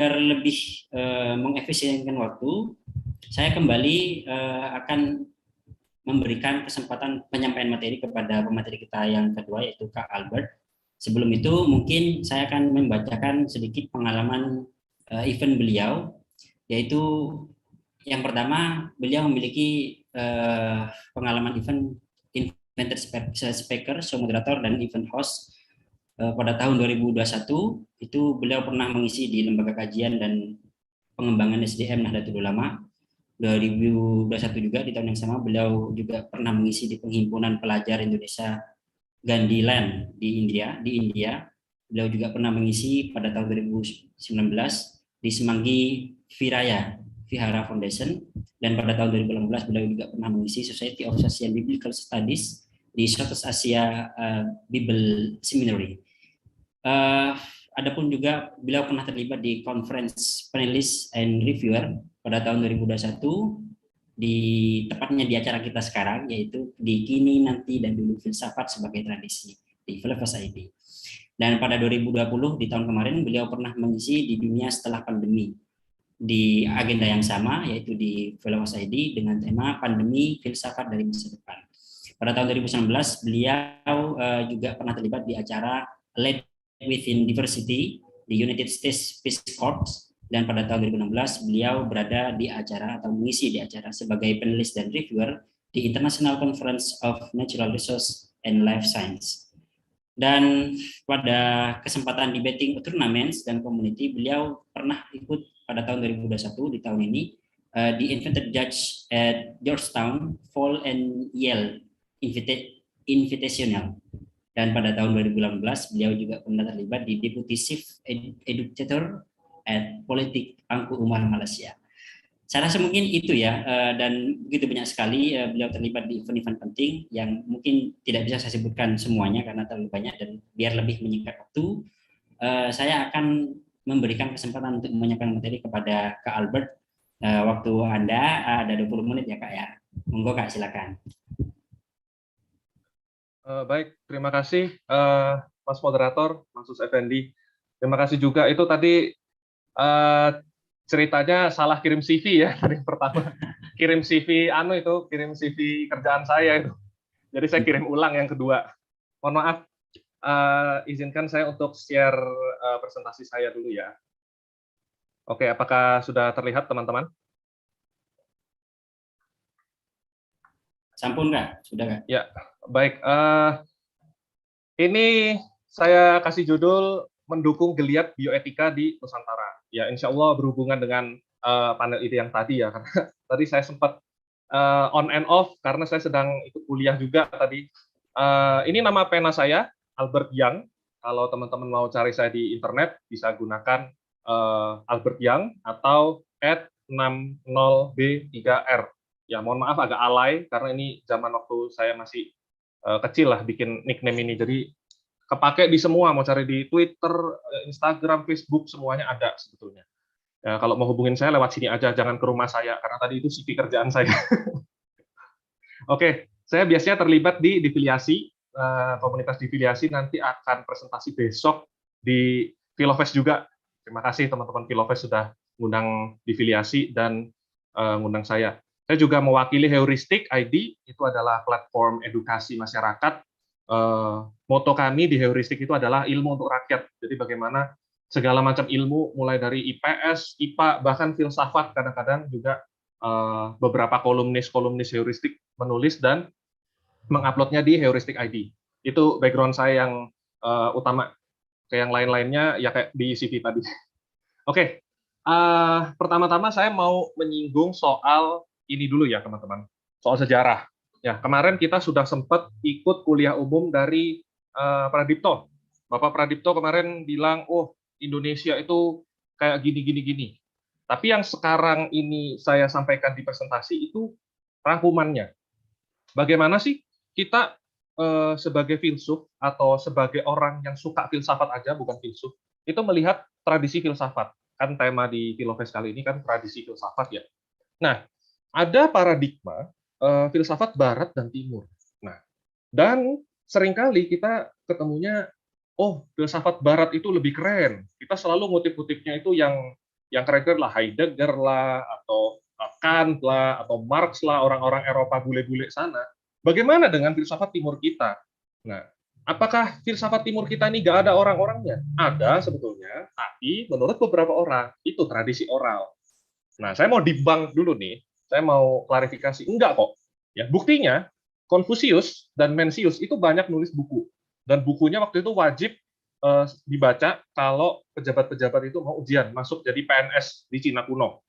lebih mengefisienkan waktu, saya kembali akan memberikan kesempatan penyampaian materi kepada pemateri kita yang kedua, yaitu Kak Albert. Sebelum itu mungkin saya akan membacakan sedikit pengalaman event beliau, yaitu yang pertama, beliau memiliki pengalaman event speaker, show moderator, dan event host. Pada tahun 2021 itu beliau pernah mengisi di Lembaga Kajian dan Pengembangan SDM Nahdlatul Ulama. 2021 juga di tahun yang sama beliau juga pernah mengisi di Penghimpunan Pelajar Indonesia Gandhiland di India. Beliau juga pernah mengisi pada tahun 2019 di Semanggi Vihara Foundation, dan pada tahun 2018 beliau juga pernah mengisi Society of Social Biblical Studies di Southeast Asia Bible Seminary. Adapun juga beliau pernah terlibat di conference panelist and reviewer pada tahun 2021 tepatnya di acara kita sekarang, yaitu di Kini, Nanti, dan Dulu Filsafat sebagai Tradisi di Philophos ID. Dan pada 2020 di tahun kemarin beliau pernah mengisi di Dunia Setelah Pandemi di agenda yang sama, yaitu di Philophos ID dengan tema Pandemi Filsafat dari Masa Depan. Pada tahun 2019 beliau juga pernah terlibat di acara Led Within Diversity di United States Peace Corps, dan pada tahun 2016 beliau berada di acara atau mengisi di acara sebagai penulis dan reviewer di International Conference of Natural Resource and Life Science. Dan pada kesempatan debating tournaments dan community, beliau pernah ikut pada tahun 2021 di tahun ini di Invited Judge at Georgetown Fall and Yale Invitational. Dan pada tahun 2018 beliau juga pernah terlibat di Deputy Chief Educator at Politik Angku Umar Malaysia. Saya rasa mungkin itu ya, dan begitu banyak sekali beliau terlibat di event-event penting yang mungkin tidak bisa saya sebutkan semuanya karena terlalu banyak, dan biar lebih menyingkat waktu, saya akan memberikan kesempatan untuk menyampaikan materi kepada Kak Albert. Waktu Anda ada 20 menit ya Kak ya. Monggo Kak, silakan. Baik, terima kasih Mas Moderator, Mas Sus Effendi. Terima kasih juga, itu tadi ceritanya salah kirim CV ya, tadi pertama. Kirim CV kirim CV kerjaan saya itu. Jadi saya kirim ulang yang kedua. Mohon maaf, izinkan saya untuk share presentasi saya dulu ya. Oke, apakah sudah terlihat teman-teman? Sampun Kak, sudah Kak? Ya, baik. Ini saya kasih judul Mendukung Geliat Bioetika di Nusantara. Ya, insya Allah berhubungan dengan panel ide yang tadi ya, karena tadi saya sempat on and off karena saya sedang ikut kuliah juga tadi. Ini nama pena saya, Albert Young. Kalau teman-teman mau cari saya di internet, bisa gunakan Albert Young atau @60b3r. Ya, mohon maaf agak alay karena ini zaman waktu saya masih kecil lah bikin nickname ini. Jadi kepake di semua, mau cari di Twitter, Instagram, Facebook, semuanya ada sebetulnya. Ya, kalau mau hubungin saya lewat sini aja, jangan ke rumah saya karena tadi itu CV kerjaan saya. Oke, saya biasanya terlibat di difiliasi, komunitas difiliasi, nanti akan presentasi besok di Philofest juga. Terima kasih teman-teman Philofest sudah ngundang difiliasi dan ngundang saya. Saya juga mewakili Heuristik ID, itu adalah platform edukasi masyarakat. Moto kami di Heuristik itu adalah ilmu untuk rakyat. Jadi bagaimana segala macam ilmu, mulai dari IPS, IPA, bahkan filsafat, kadang-kadang juga beberapa kolumnis Heuristik menulis dan menguploadnya di Heuristik ID. Itu background saya yang utama. Kayak yang lain-lainnya ya kayak di CV tadi. Oke, pertama-tama saya mau menyinggung soal ini dulu ya teman-teman, soal sejarah. Ya, kemarin kita sudah sempat ikut kuliah umum dari Pradipto. Bapak Pradipto kemarin bilang, oh Indonesia itu kayak gini. Tapi yang sekarang ini saya sampaikan di presentasi itu rangkumannya. Bagaimana sih kita sebagai filsuf atau sebagai orang yang suka filsafat aja, bukan filsuf, itu melihat tradisi filsafat. Kan tema di Philofest kali ini kan tradisi filsafat ya. Nah, ada paradigma filsafat Barat dan Timur. Nah, dan seringkali kita ketemunya, oh filsafat Barat itu lebih keren. Kita selalu ngutip-ngutipnya itu yang yang keren-keren lah, Heidegger lah, atau Kant lah, atau Marx lah, orang-orang Eropa bule-bule sana. Bagaimana dengan filsafat timur kita? Nah, apakah filsafat timur kita ini nggak ada orang-orangnya? Ada sebetulnya, tapi menurut beberapa orang, itu tradisi oral. Nah, saya mau debunk dulu nih, saya mau klarifikasi. Enggak kok. Ya, buktinya, Konfusius dan Mencius itu banyak nulis buku. Dan bukunya waktu itu wajib dibaca kalau pejabat-pejabat itu mau ujian, masuk jadi PNS di Cina kuno.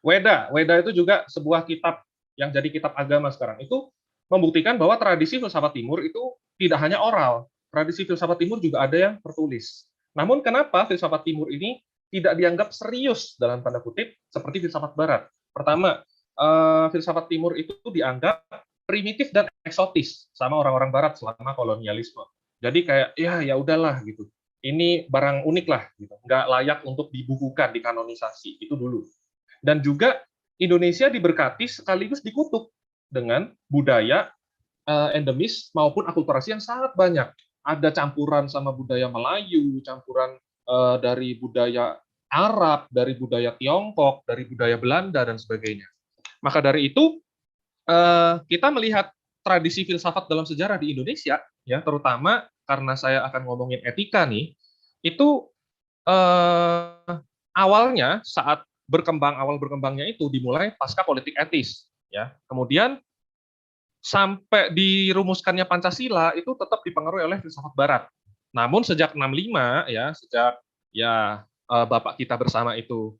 Weda itu juga sebuah kitab yang jadi kitab agama sekarang. Itu membuktikan bahwa tradisi filsafat timur itu tidak hanya oral. Tradisi filsafat timur juga ada yang tertulis. Namun kenapa filsafat timur ini tidak dianggap serius dalam tanda kutip seperti filsafat barat? Pertama, filsafat timur itu dianggap primitif dan eksotis sama orang-orang barat selama kolonialisme. Jadi kayak ya udahlah gitu. Ini barang unik lah gitu. Nggak layak untuk dibukukan, dikanonisasi. Itu dulu. Dan juga Indonesia diberkati sekaligus dikutuk dengan budaya endemis maupun akulturasi yang sangat banyak. Ada campuran sama budaya Melayu, campuran dari budaya Arab, dari budaya Tiongkok, dari budaya Belanda, dan sebagainya. Maka dari itu, kita melihat tradisi filsafat dalam sejarah di Indonesia, ya terutama karena saya akan ngomongin etika nih, itu awalnya saat awal berkembangnya itu dimulai pasca politik etis, ya. Kemudian sampai dirumuskannya Pancasila itu tetap dipengaruhi oleh filsafat Barat. Namun sejak 65 ya, sejak Bapak kita bersama itu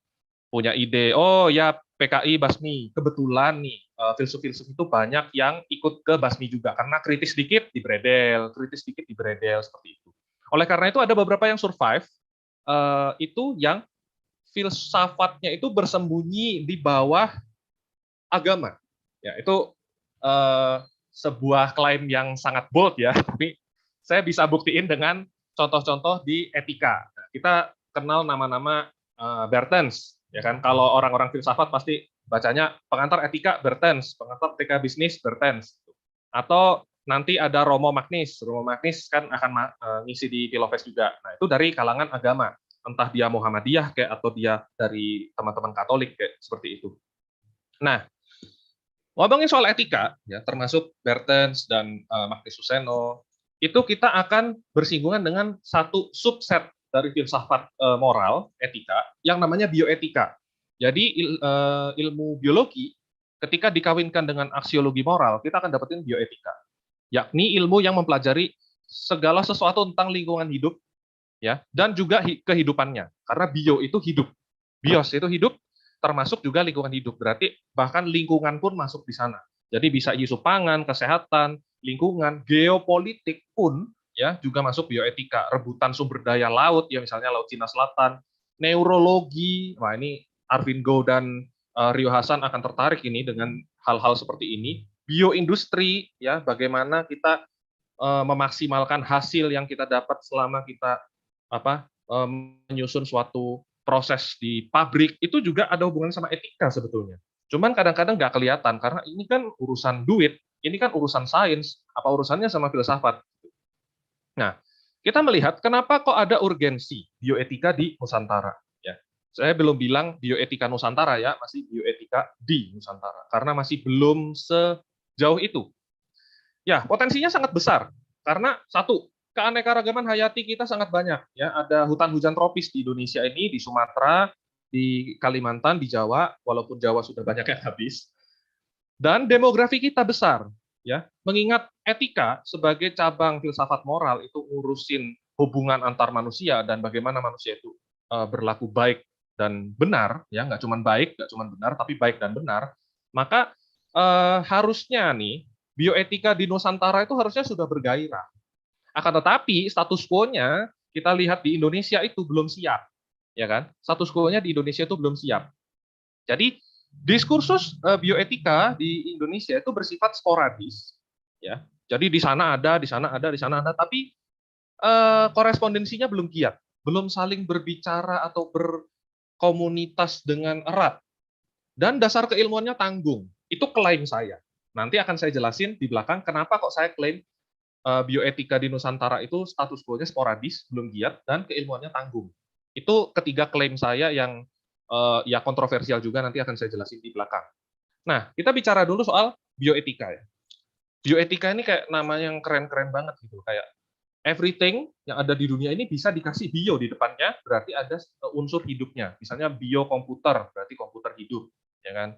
punya ide, oh ya PKI Basmi, kebetulan nih filsuf-filsuf itu banyak yang ikut ke Basmi juga karena kritis dikit dibredel, seperti itu. Oleh karena itu ada beberapa yang survive, itu yang filsafatnya itu bersembunyi di bawah agama. Ya, itu sebuah klaim yang sangat bold ya, tapi saya bisa buktiin dengan contoh-contoh di etika. Nah, kita kenal nama-nama Bertens, ya kan? Kalau orang-orang filsafat pasti bacanya pengantar etika Bertens, pengantar etika bisnis Bertens. Atau nanti ada Romo Magnis kan akan ngisi di Philofest juga. Nah, itu dari kalangan agama. Entah dia Muhammadiyah kayak atau dia dari teman-teman Katolik kayak seperti itu. Nah, ngomongin soal etika, ya termasuk Bertens dan Magnis Suseno, itu kita akan bersinggungan dengan satu subset dari filsafat moral etika yang namanya bioetika. Jadi ilmu biologi ketika dikawinkan dengan aksiologi moral, kita akan dapetin bioetika, yakni ilmu yang mempelajari segala sesuatu tentang lingkungan hidup, ya, dan juga kehidupannya. Karena bio itu hidup, bios itu hidup, termasuk juga lingkungan hidup. Berarti bahkan lingkungan pun masuk di sana. Jadi bisa isu pangan, kesehatan, lingkungan, geopolitik pun ya juga masuk bioetika. Rebutan sumber daya laut, ya misalnya Laut Cina Selatan, neurologi. Wah ini Arvin Go dan Rio Hasan akan tertarik ini dengan hal-hal seperti ini. Bioindustri, ya bagaimana kita memaksimalkan hasil yang kita dapat selama kita menyusun suatu proses di pabrik, itu juga ada hubungan sama etika sebetulnya. Cuman kadang-kadang nggak kelihatan, karena ini kan urusan duit, ini kan urusan sains, apa urusannya sama filsafat. Nah, kita melihat kenapa kok ada urgensi bioetika di Nusantara. Ya, saya belum bilang bioetika Nusantara ya, masih bioetika di Nusantara, karena masih belum sejauh itu. Ya, potensinya sangat besar, karena satu, keanekaragaman hayati kita sangat banyak. Ya, ada hutan hujan tropis di Indonesia ini, di Sumatera, di Kalimantan, di Jawa, walaupun Jawa sudah banyak yang habis. Dan demografi kita besar. Ya, mengingat etika sebagai cabang filsafat moral itu ngurusin hubungan antar manusia dan bagaimana manusia itu berlaku baik dan benar, ya nggak cuma baik, nggak cuma benar, tapi baik dan benar. Maka harusnya nih bioetika di Nusantara itu harusnya sudah bergairah. Akan tetapi status quo-nya kita lihat di Indonesia itu belum siap, ya kan? Status quo-nya di Indonesia itu belum siap. Jadi diskursus bioetika di Indonesia itu bersifat sporadis, ya. Jadi di sana ada, di sana ada, di sana ada, tapi korespondensinya belum giat, belum saling berbicara atau berkomunitas dengan erat. Dan dasar keilmuannya tanggung. Itu klaim saya. Nanti akan saya jelasin di belakang kenapa kok saya klaim bioetika di Nusantara itu status quo-nya sporadis, belum giat, dan keilmuannya tanggung. Itu ketiga klaim saya yang ya kontroversial juga, nanti akan saya jelasin di belakang. Nah, kita bicara dulu soal bioetika ya. Bioetika ini kayak nama yang keren-keren banget gitu, kayak everything yang ada di dunia ini bisa dikasih bio di depannya, berarti ada unsur hidupnya. Misalnya biokomputer, berarti komputer hidup, ya kan?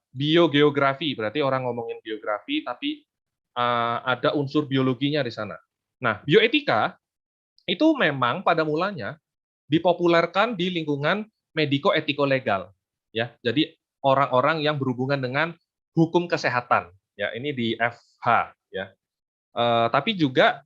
Biogeografi, berarti orang ngomongin geografi, tapi ada unsur biologinya di sana. Nah, bioetika itu memang pada mulanya dipopulerkan di lingkungan mediko-etiko-legal, ya. Jadi orang-orang yang berhubungan dengan hukum kesehatan, ya. Ini di FH, ya. Tapi juga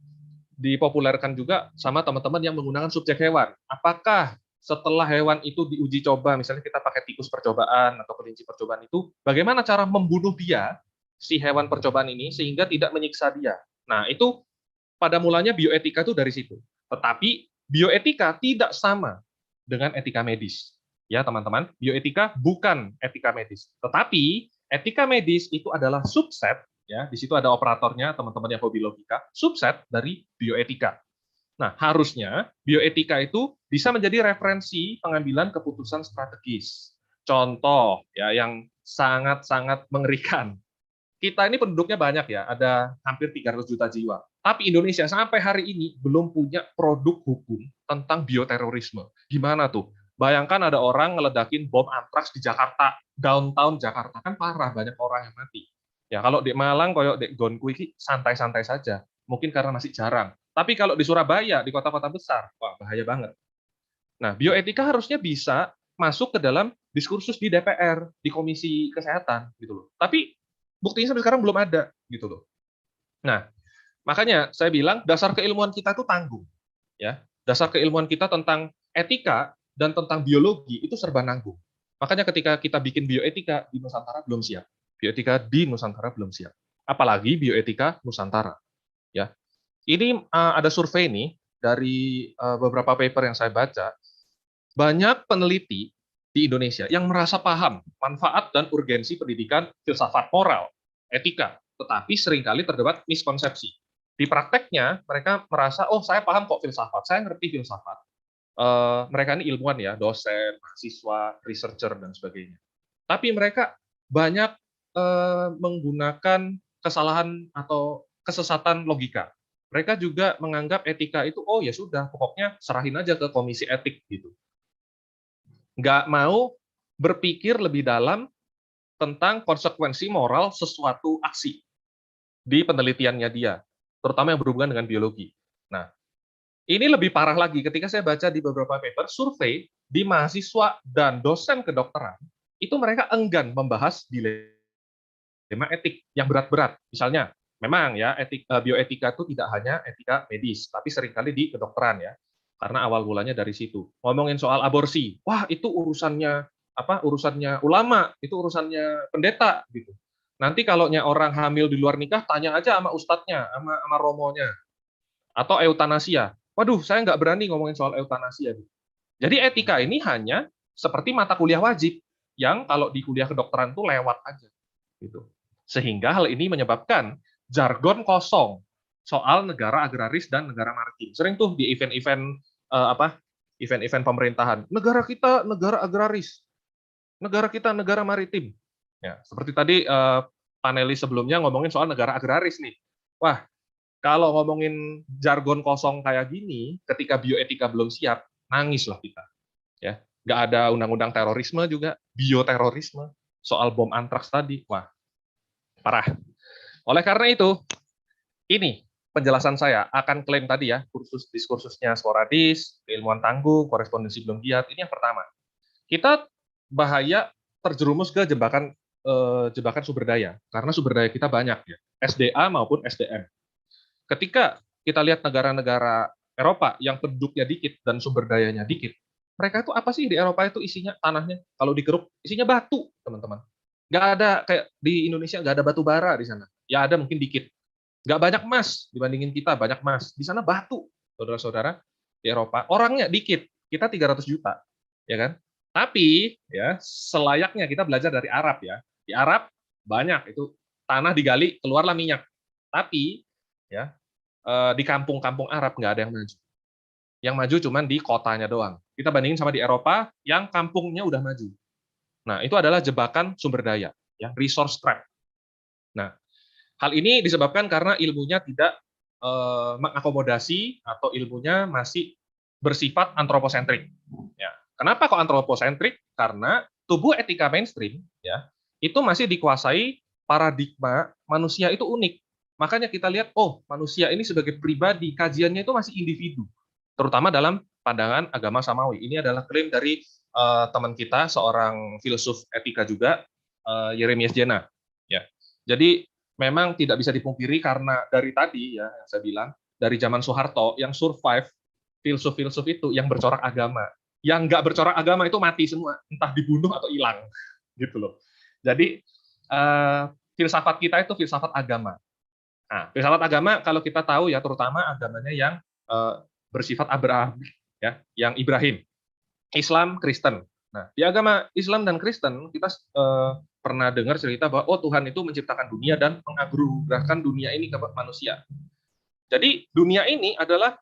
dipopulerkan juga sama teman-teman yang menggunakan subjek hewan. Apakah setelah hewan itu diuji coba, misalnya kita pakai tikus percobaan atau kelinci percobaan itu, bagaimana cara membunuh dia, si hewan percobaan ini, sehingga tidak menyiksa dia. Nah, itu pada mulanya bioetika itu dari situ. Tetapi bioetika tidak sama dengan etika medis. Ya, teman-teman, bioetika bukan etika medis. Tetapi etika medis itu adalah subset, ya, di situ ada operatornya, teman-teman yang hobi logika, subset dari bioetika. Nah, harusnya bioetika itu bisa menjadi referensi pengambilan keputusan strategis. Contoh ya yang sangat-sangat mengerikan. Kita ini penduduknya banyak ya, ada hampir 300 juta jiwa. Tapi Indonesia sampai hari ini belum punya produk hukum tentang bioterorisme. Gimana tuh? Bayangkan ada orang ngeledakin bom antraks di Jakarta, downtown Jakarta, kan parah, banyak orang yang mati. Ya kalau di Malang, koyok di Gonku santai-santai saja, mungkin karena masih jarang. Tapi kalau di Surabaya, di kota-kota besar, wah bahaya banget. Nah, bioetika harusnya bisa masuk ke dalam diskursus di DPR, di Komisi Kesehatan, gitu loh. Tapi buktinya sampai sekarang belum ada, gitu loh. Nah, makanya saya bilang dasar keilmuan kita itu tanggung, ya. Dasar keilmuan kita tentang etika dan tentang biologi itu serba nanggung. Makanya ketika kita bikin bioetika di Nusantara belum siap. Bioetika di Nusantara belum siap. Apalagi bioetika Nusantara, ya. Ini ada survei nih dari beberapa paper yang saya baca. Banyak peneliti di Indonesia yang merasa paham manfaat dan urgensi pendidikan filsafat moral, etika, tetapi seringkali terdapat miskonsepsi. Di prakteknya, mereka merasa, oh saya paham kok filsafat, saya ngerti filsafat. Mereka ini ilmuwan ya, dosen, mahasiswa, researcher, dan sebagainya. Tapi mereka banyak menggunakan kesalahan atau kesesatan logika. Mereka juga menganggap etika itu, oh ya sudah, pokoknya serahin aja ke komisi etik gitu. Nggak mau berpikir lebih dalam tentang konsekuensi moral sesuatu aksi di penelitiannya dia, terutama yang berhubungan dengan biologi. Nah, ini lebih parah lagi ketika saya baca di beberapa paper survei di mahasiswa dan dosen kedokteran, itu mereka enggan membahas dilema etik yang berat-berat. Misalnya, memang ya bioetika itu tidak hanya etika medis, tapi seringkali di kedokteran ya. Karena awal mulanya dari situ. Ngomongin soal aborsi, wah itu urusannya urusannya ulama, itu urusannya pendeta gitu. Nanti kalau orang hamil di luar nikah, tanya aja sama ustadznya, sama romonya. Atau eutanasia. Waduh, saya nggak berani ngomongin soal eutanasia. Jadi etika ini hanya seperti mata kuliah wajib, yang kalau di kuliah kedokteran itu lewat aja. Gitu. Sehingga hal ini menyebabkan jargon kosong soal negara agraris dan negara maritim. Sering tuh di event-event event-event pemerintahan. Negara kita negara agraris, negara kita negara maritim. Ya, seperti tadi panelis sebelumnya ngomongin soal negara agraris nih. Wah, kalau ngomongin jargon kosong kayak gini, ketika bioetika belum siap, nangislah kita. Ya, nggak ada undang-undang terorisme juga, bioterorisme, soal bom antraks tadi, wah, parah. Oleh karena itu, ini penjelasan saya akan klaim tadi ya, diskursusnya sporadis, keilmuan tangguh, korespondensi belum giat. Ini yang pertama. Kita bahaya terjerumus ke jebakan sumber daya, karena sumber daya kita banyak ya, SDA maupun SDM. Ketika kita lihat negara-negara Eropa yang penduduknya dikit dan sumber dayanya dikit, mereka itu apa sih di Eropa itu isinya tanahnya? Kalau dikeruk isinya batu, teman-teman. Nggak ada kayak di Indonesia, nggak ada batu bara di sana. Ya ada mungkin dikit. Nggak banyak emas dibandingin kita, banyak emas. Di sana batu, saudara-saudara, di Eropa. Orangnya dikit, kita 300 juta, ya kan? Tapi ya selayaknya kita belajar dari Arab ya. Di Arab banyak itu tanah digali keluarlah minyak. Tapi ya di kampung-kampung Arab nggak ada yang maju. Yang maju cuman di kotanya doang. kita bandingin sama di Eropa yang kampungnya udah maju. Nah, itu adalah jebakan sumber daya, ya, resource trap. Nah, hal ini disebabkan karena ilmunya tidak mengakomodasi atau ilmunya masih bersifat antroposentrik. Ya. Kenapa kok antroposentrik? Karena tubuh etika mainstream, ya, itu masih dikuasai paradigma manusia itu unik. Makanya kita lihat, oh, manusia ini sebagai pribadi, kajiannya itu masih individu, terutama dalam pandangan agama samawi. Ini adalah klaim dari teman kita, seorang filsuf etika juga, Yeremias Jena. Ya. Jadi memang tidak bisa dipungkiri karena dari tadi ya yang saya bilang, dari zaman Soeharto yang survive filsuf-filsuf itu yang bercorak agama. Yang nggak bercorak agama itu mati semua, entah dibunuh atau hilang, gitu loh. Jadi filsafat kita itu filsafat agama. Nah, filsafat agama kalau kita tahu ya, terutama agamanya yang bersifat Abraham, ya, yang Ibrahim, Islam, Kristen. Nah, di agama Islam dan Kristen kita pernah dengar cerita bahwa oh, Tuhan itu menciptakan dunia dan menganugerahkan dunia ini ke manusia. Jadi dunia ini adalah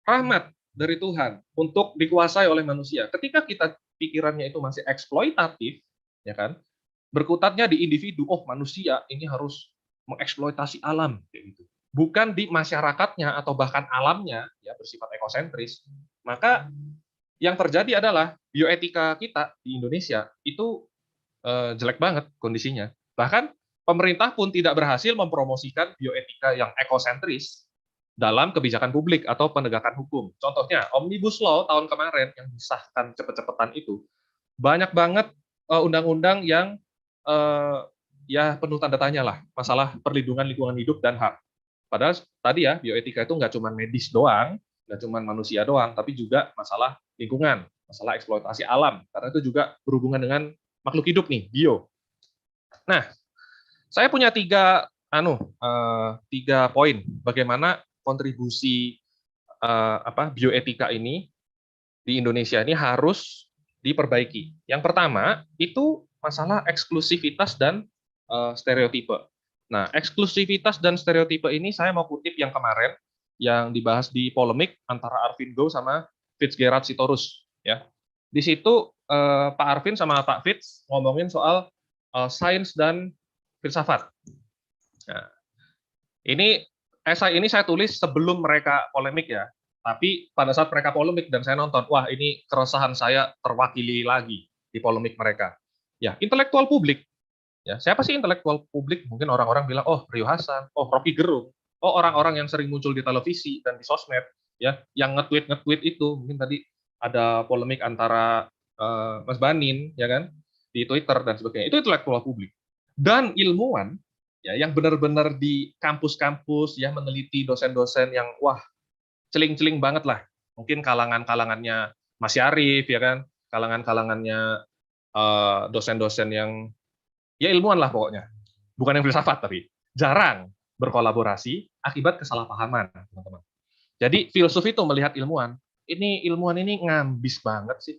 rahmat dari Tuhan untuk dikuasai oleh manusia. Ketika kita pikirannya itu masih eksploitatif, ya kan, berkutatnya di individu, oh, manusia ini harus mengeksploitasi alam, kayak gitu. Bukan di masyarakatnya atau bahkan alamnya, ya, bersifat ekosentris. Maka yang terjadi adalah bioetika kita di Indonesia itu jelek banget kondisinya. Bahkan pemerintah pun tidak berhasil mempromosikan bioetika yang ekosentris dalam kebijakan publik atau penegakan hukum. Contohnya, Omnibus Law tahun kemarin yang disahkan cepet-cepetan itu, banyak banget undang-undang yang ya penuh tanda tanya lah, masalah perlindungan lingkungan hidup dan HAM. Padahal tadi ya, bioetika itu nggak cuma medis doang, nggak cuma manusia doang, tapi juga masalah lingkungan, masalah eksploitasi alam, karena itu juga berhubungan dengan makhluk hidup nih, bio. Nah, saya punya tiga poin bagaimana kontribusi bioetika ini di Indonesia ini harus diperbaiki. Yang pertama itu masalah eksklusivitas dan stereotipe. Nah, eksklusivitas dan stereotipe ini saya mau kutip yang kemarin yang dibahas di polemik antara Arvin Go sama Fitzgerald Sitorus, ya. Di situ Pak Arvin sama Pak Fitz ngomongin soal sains dan filsafat. Nah, ini esai ini saya tulis sebelum mereka polemik ya. Tapi pada saat mereka polemik dan saya nonton, wah, ini keresahan saya terwakili lagi di polemik mereka. Ya, intelektual publik. Ya, siapa sih intelektual publik? Mungkin orang-orang bilang, oh, Rio Hasan, oh, Rocky Gerung, oh, orang-orang yang sering muncul di televisi dan di sosmed, ya, yang nge-tweet itu. Mungkin tadi ada polemik antara Mas Banin, ya kan, di Twitter dan sebagainya. Itu intelektual publik. Dan ilmuwan, ya, yang benar-benar di kampus-kampus, ya, meneliti dosen-dosen yang, wah, celing-celing banget lah. Mungkin kalangan-kalangannya Mas Syarif, ya kan, kalangan-kalangannya dosen-dosen yang ya ilmuwan lah pokoknya, bukan yang filsafat, tapi jarang berkolaborasi akibat kesalahpahaman, teman-teman. Jadi filsuf itu melihat ilmuwan ini ngambis banget sih,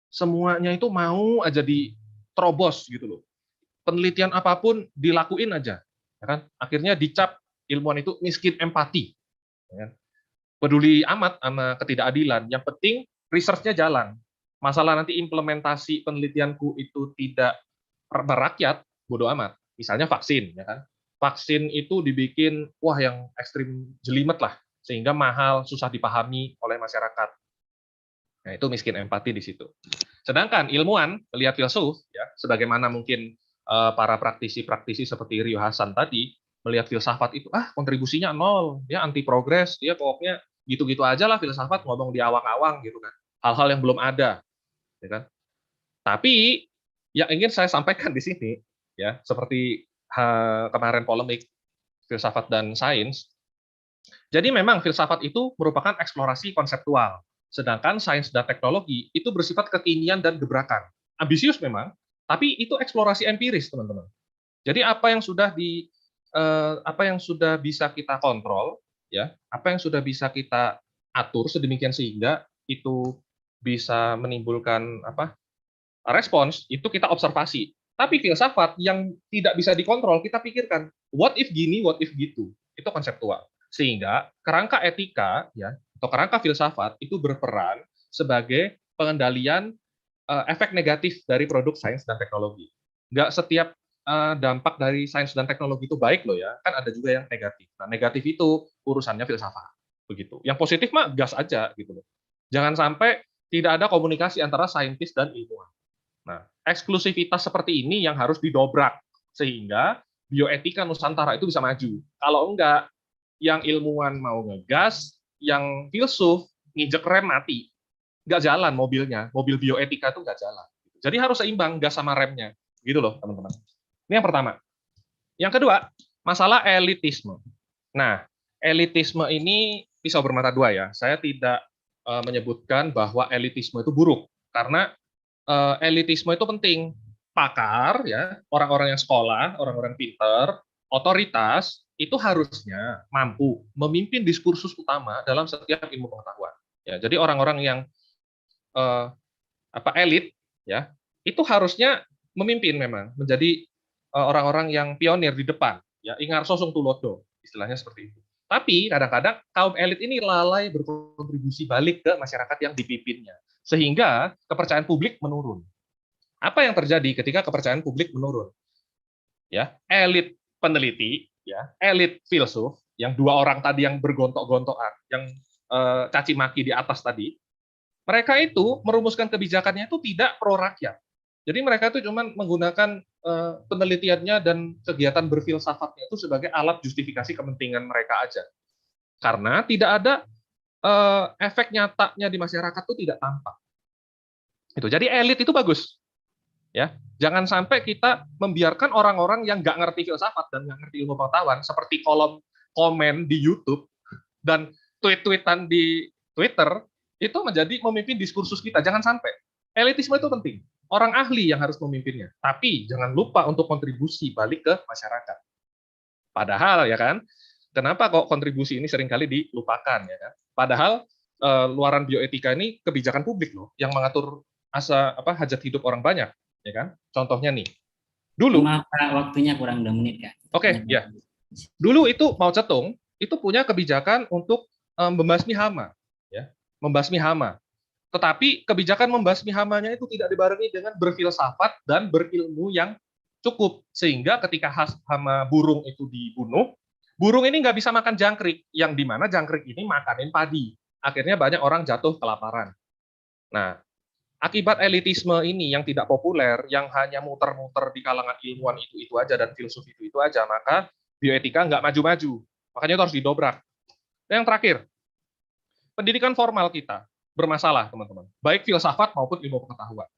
semuanya itu mau aja diterobos gitu loh, penelitian apapun dilakuin aja, ya kan? Akhirnya dicap ilmuwan itu miskin empati, ya kan? Peduli amat sama ketidakadilan, yang penting research-nya jalan. Masalah nanti implementasi penelitianku itu tidak merakyat, bodo amat. Misalnya vaksin, ya kan? Vaksin itu dibikin wah yang ekstrim jelimet lah, sehingga mahal, susah dipahami oleh masyarakat. Nah, itu miskin empati di situ. Sedangkan ilmuwan melihat filsuf, ya, sebagaimana mungkin para praktisi-praktisi seperti Rio Hasan tadi melihat filsafat itu, kontribusinya nol, dia anti progres, dia pokoknya gitu-gitu aja lah filsafat, ngomong di awang-awang gitu kan, hal-hal yang belum ada, ya kan? Tapi yang ingin saya sampaikan di sini, ya, seperti kemarin polemik filsafat dan sains. Jadi memang filsafat itu merupakan eksplorasi konseptual, sedangkan sains dan teknologi itu bersifat kekinian dan gebrakan. Ambisius memang, tapi itu eksplorasi empiris, teman-teman. Jadi apa yang sudah bisa kita kontrol, ya, apa yang sudah bisa kita atur sedemikian sehingga itu bisa menimbulkan respons, itu kita observasi. Tapi filsafat yang tidak bisa dikontrol, kita pikirkan, what if gini, what if gitu. Itu konseptual. Sehingga kerangka etika, ya, atau kerangka filsafat itu berperan sebagai pengendalian efek negatif dari produk sains dan teknologi. Nggak setiap dampak dari sains dan teknologi itu baik loh ya, kan ada juga yang negatif. Nah, negatif itu urusannya filsafat, begitu. Yang positif mah gas aja gitu loh. Jangan sampai tidak ada komunikasi antara saintis dan ilmuwan. Nah, eksklusivitas seperti ini yang harus didobrak sehingga bioetika Nusantara itu bisa maju. Kalau enggak, yang ilmuwan mau ngegas, yang filsuf nginjek rem mati. Nggak jalan mobilnya, mobil bioetika itu nggak jalan. Jadi harus seimbang gas sama remnya. Gitu loh, teman-teman. Ini yang pertama. Yang kedua, masalah elitisme. Nah, elitisme ini pisau bermata dua ya. Saya tidak menyebutkan bahwa elitisme itu buruk, karena elitisme itu penting. Pakar, ya, orang-orang yang sekolah, orang-orang pinter, otoritas, itu harusnya mampu memimpin diskursus utama dalam setiap ilmu pengetahuan. Ya, jadi orang-orang yang elit, ya, itu harusnya memimpin memang, menjadi orang-orang yang pionir di depan. Ya, ingar sosong tulodo, istilahnya seperti itu. Tapi kadang-kadang kaum elit ini lalai berkontribusi balik ke masyarakat yang dipimpinnya, sehingga kepercayaan publik menurun. Apa yang terjadi ketika kepercayaan publik menurun? Ya, elit peneliti, ya, elit filsuf, yang dua orang tadi yang bergontok-gontokan, yang caci maki di atas tadi, mereka itu merumuskan kebijakannya itu tidak pro rakyat. Jadi mereka itu cuma menggunakan penelitiannya dan kegiatan berfilsafatnya itu sebagai alat justifikasi kepentingan mereka aja. Karena tidak ada efek nyatanya di masyarakat itu tidak tampak. Itu. Jadi elit itu bagus. Ya, jangan sampai kita membiarkan orang-orang yang nggak ngerti filsafat dan nggak ngerti ilmu pengetahuan seperti kolom komen di YouTube dan tweet-tweetan di Twitter itu menjadi memimpin diskursus kita. Jangan sampai. Elitisme itu penting. Orang ahli yang harus memimpinnya. Tapi jangan lupa untuk kontribusi balik ke masyarakat. Padahal ya kan, kenapa kok kontribusi ini seringkali dilupakan ya kan? Padahal luaran bioetika ini kebijakan publik loh yang mengatur hajat hidup orang banyak. Ya kan? Contohnya nih, dulu, maaf Pak, waktunya kurang 2 menit Kak. Oke, ya. Dulu itu Mao Zedong itu punya kebijakan untuk membasmi hama, ya, membasmi hama. Tetapi kebijakan membasmi hamanya itu tidak dibarengi dengan berfilsafat dan berilmu yang cukup, sehingga ketika hama burung itu dibunuh, burung ini nggak bisa makan jangkrik, yang dimana jangkrik ini makanin padi. Akhirnya banyak orang jatuh kelaparan. Nah, akibat elitisme ini yang tidak populer, yang hanya muter-muter di kalangan ilmuwan itu aja dan filsuf itu aja, maka bioetika nggak maju-maju. Makanya itu harus didobrak. Dan yang terakhir, pendidikan formal kita bermasalah, teman-teman. Baik filsafat maupun ilmu pengetahuan.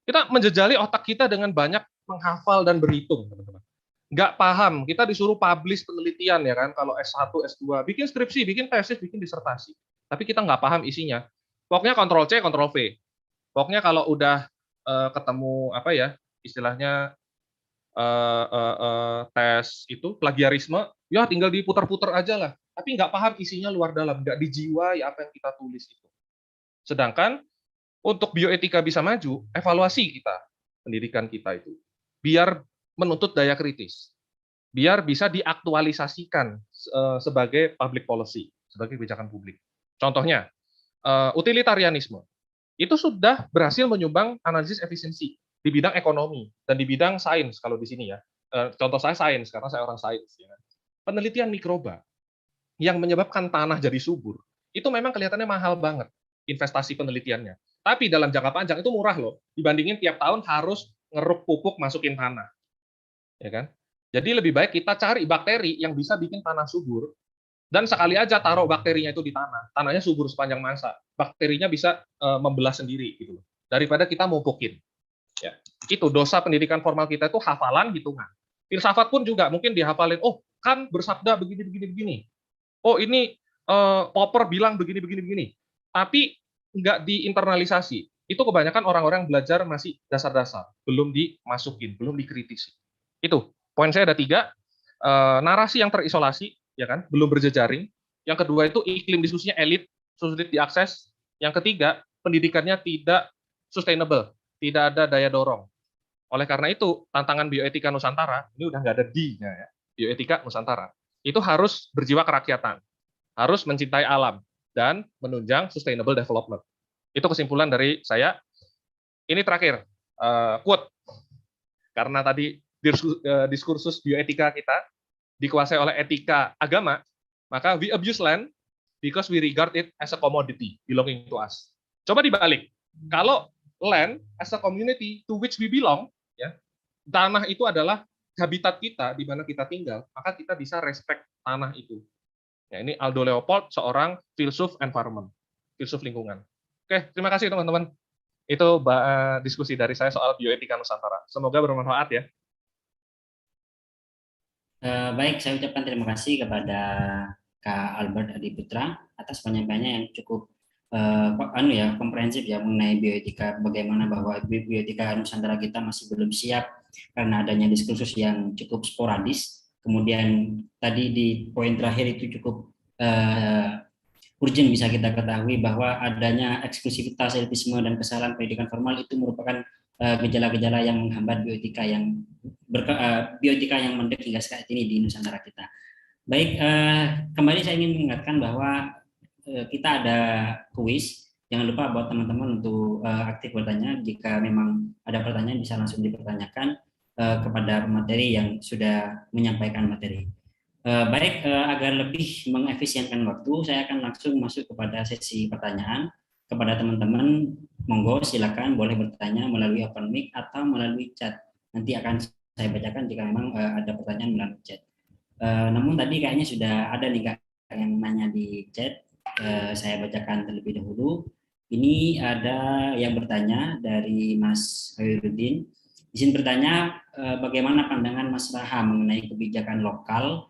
Kita menjejali otak kita dengan banyak menghafal dan berhitung, teman-teman. Nggak paham, kita disuruh publish penelitian, ya kan, kalau S1, S2, bikin skripsi, bikin tesis, bikin disertasi. Tapi kita nggak paham isinya. Pokoknya Ctrl-C, Ctrl-V. Pokoknya kalau udah ketemu apa ya istilahnya tes itu plagiarisme, ya tinggal diputar-putar aja lah. Tapi nggak paham isinya luar dalam, nggak dijiwai apa yang kita tulis itu. Sedangkan untuk bioetika bisa maju, evaluasi kita, pendidikan kita itu, biar menuntut daya kritis, biar bisa diaktualisasikan sebagai public policy, sebagai kebijakan publik. Contohnya, utilitarianisme. Itu sudah berhasil menyumbang analisis efisiensi di bidang ekonomi dan di bidang sains kalau di sini ya. Contoh saya sains karena saya orang sains. Ya. Penelitian mikroba yang menyebabkan tanah jadi subur itu memang kelihatannya mahal banget investasi penelitiannya. Tapi dalam jangka panjang itu murah loh dibandingin tiap tahun harus ngeruk pupuk masukin tanah, ya kan? Jadi lebih baik kita cari bakteri yang bisa bikin tanah subur. Dan sekali aja taruh bakterinya itu di tanah, tanahnya subur sepanjang masa, bakterinya bisa membelah sendiri gitu loh. Daripada kita mupukin. Ya. Itu dosa pendidikan formal kita itu hafalan hitungan. Filsafat pun juga mungkin dihafalin, oh kan bersabda begini. Oh ini Popper bilang begini. Tapi nggak diinternalisasi. Itu kebanyakan orang-orang belajar masih dasar-dasar, belum dimasukin, belum dikritisi. Itu, poin saya ada 3, narasi yang terisolasi, ya kan, belum berjejaring. Yang kedua itu iklim diskusinya elit, sulit diakses. Yang ketiga, pendidikannya tidak sustainable, tidak ada daya dorong. Oleh karena itu, tantangan bioetika Nusantara, ini udah nggak ada D-nya ya, bioetika Nusantara, itu harus berjiwa kerakyatan, harus mencintai alam, dan menunjang sustainable development. Itu kesimpulan dari saya. Ini terakhir, quote. Karena tadi diskursus bioetika kita dikuasai oleh etika agama, maka we abuse land because we regard it as a commodity belonging to us. Coba dibalik. Kalau land as a community to which we belong, ya, tanah itu adalah habitat kita di mana kita tinggal, maka kita bisa respect tanah itu. Ya, ini Aldo Leopold, seorang filsuf environment, filsuf lingkungan. Oke, terima kasih teman-teman. Itu diskusi dari saya soal bioetika Nusantara. Semoga bermanfaat ya. Baik, saya ucapkan terima kasih kepada Kak Albert Adi Putra atas penyampaiannya yang cukup komprehensif ya mengenai bioetika, bagaimana bahwa bioetika Nusantara kita masih belum siap karena adanya diskursus yang cukup sporadis. Kemudian tadi di poin terakhir itu cukup urgent bisa kita ketahui bahwa adanya eksklusivitas, elitisme, dan kesalahan pendidikan formal itu merupakan gejala-gejala yang menghambat bioetika yang mendek hingga saat ini di Nusantara kita. Baik, kembali saya ingin mengingatkan bahwa kita ada kuis. Jangan lupa buat teman-teman untuk aktif bertanya. Jika memang ada pertanyaan bisa langsung dipertanyakan kepada pemateri yang sudah menyampaikan materi. Baik, agar lebih mengefisienkan waktu, saya akan langsung masuk kepada sesi pertanyaan. Kepada teman-teman, monggo silakan boleh bertanya melalui open mic atau melalui chat. Nanti akan saya bacakan jika memang ada pertanyaan melalui chat. Namun tadi kayaknya sudah ada nih Kak yang nanya di chat. Saya bacakan terlebih dahulu. Ini ada yang bertanya dari Mas Khairuddin. Izin bertanya, bagaimana pandangan Mas Raha mengenai kebijakan lokal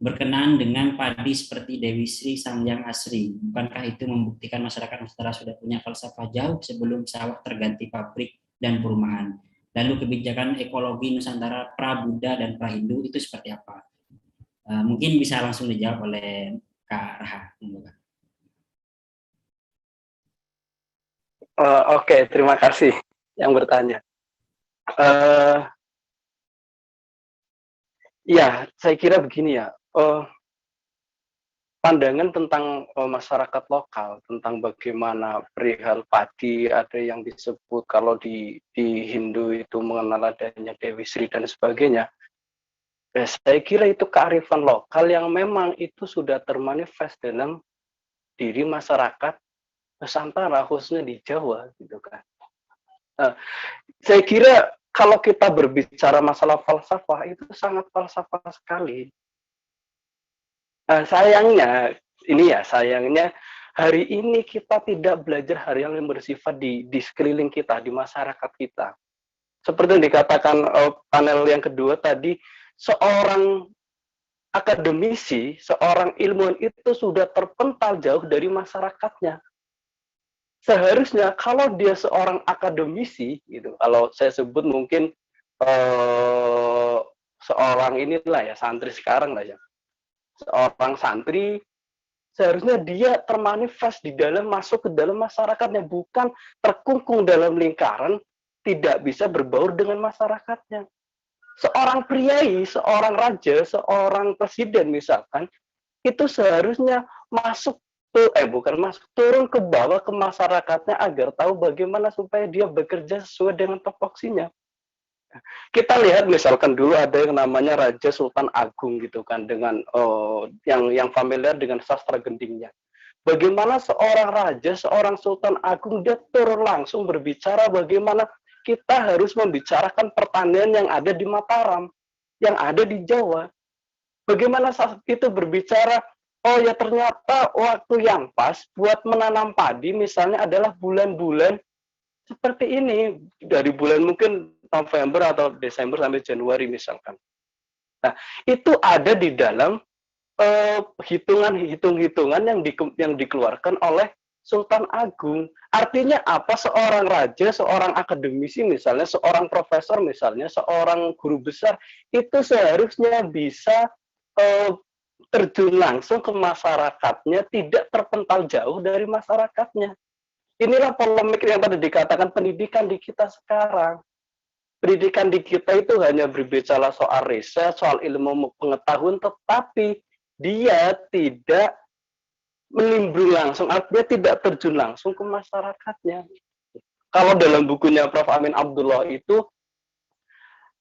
berkenaan dengan padi seperti Dewi Sri Samyang Asri? Bukankah itu membuktikan masyarakat Nusantara sudah punya falsafah jauh sebelum sawah terganti pabrik dan perumahan? Lalu kebijakan ekologi Nusantara pra-Buddha dan pra-Hindu itu seperti apa? Mungkin bisa langsung dijawab oleh Kak Raha. Oke, terima kasih yang bertanya. Ya, saya kira begini ya. Pandangan tentang masyarakat lokal, tentang bagaimana perihal padi, ada yang disebut kalau di Hindu itu mengenal adanya Dewi Sri dan sebagainya. Saya kira itu kearifan lokal yang memang itu sudah termanifest dalam diri masyarakat Nusantara, khususnya di Jawa, gitu kan. Saya kira kalau kita berbicara masalah falsafah itu sangat falsafah sekali. Sayangnya hari ini kita tidak belajar hal yang bersifat di sekeliling kita, di masyarakat kita. Seperti yang dikatakan panel yang kedua tadi, seorang akademisi, seorang ilmuwan itu sudah terpental jauh dari masyarakatnya. Seharusnya kalau dia seorang akademisi, gitu, kalau saya sebut mungkin seorang inilah ya, santri sekarang lah ya, seorang santri, seharusnya dia termanifest di dalam, masuk ke dalam masyarakatnya, bukan terkungkung dalam lingkaran, tidak bisa berbaur dengan masyarakatnya. Seorang priai, seorang raja, seorang presiden misalkan, itu seharusnya turun ke bawah ke masyarakatnya agar tahu bagaimana supaya dia bekerja sesuai dengan topoksinya. Kita lihat misalkan dulu ada yang namanya Raja Sultan Agung gitu kan, dengan yang familiar dengan sastra gendingnya. Bagaimana seorang raja, seorang Sultan Agung, dia turun langsung berbicara bagaimana kita harus membicarakan pertanian yang ada di Mataram, yang ada di Jawa. Bagaimana saat itu berbicara, oh ya ternyata waktu yang pas buat menanam padi misalnya adalah bulan-bulan seperti ini, dari bulan mungkin November atau Desember sampai Januari misalkan. Nah, itu ada di dalam hitungan-hitungan yang dikeluarkan oleh Sultan Agung. Artinya apa? Seorang raja, seorang akademisi misalnya, seorang profesor misalnya, seorang guru besar, itu seharusnya bisa terjun langsung ke masyarakatnya, tidak terpental jauh dari masyarakatnya. Inilah polemik yang tadi dikatakan pendidikan di kita sekarang. Pendidikan di kita itu hanya berbicara soal riset, soal ilmu pengetahuan, tetapi dia tidak menimbrung langsung, artinya tidak terjun langsung ke masyarakatnya. Kalau dalam bukunya Prof. Amin Abdullah itu,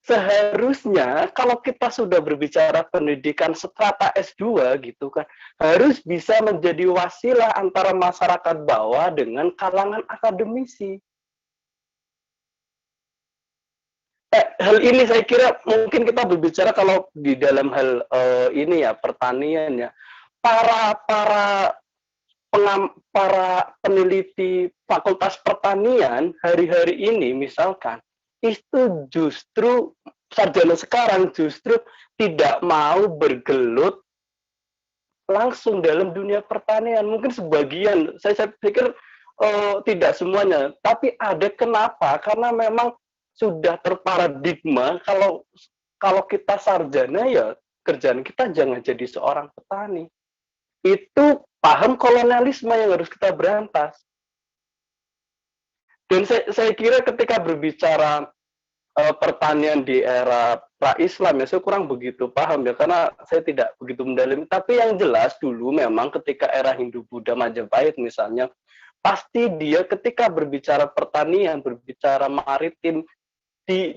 seharusnya kalau kita sudah berbicara pendidikan strata S2 gitu kan, harus bisa menjadi wasilah antara masyarakat bawah dengan kalangan akademisi. Hal ini saya kira mungkin kita berbicara kalau di dalam hal ini ya, pertanian ya, para para para peneliti Fakultas Pertanian hari-hari ini misalkan itu justru sarjana sekarang justru tidak mau bergelut langsung dalam dunia pertanian. Mungkin sebagian, saya pikir tidak semuanya, tapi ada. Kenapa? Karena memang sudah terparadigma kalau kita sarjana ya kerjaan kita jangan jadi seorang petani. Itu paham kolonialisme yang harus kita berantas. Dan saya kira ketika berbicara pertanian di era pra-Islam ya, saya kurang begitu paham ya, karena saya tidak begitu mendalami. Tapi yang jelas dulu memang ketika era Hindu-Buddha Majapahit misalnya, pasti dia ketika berbicara pertanian, berbicara maritim,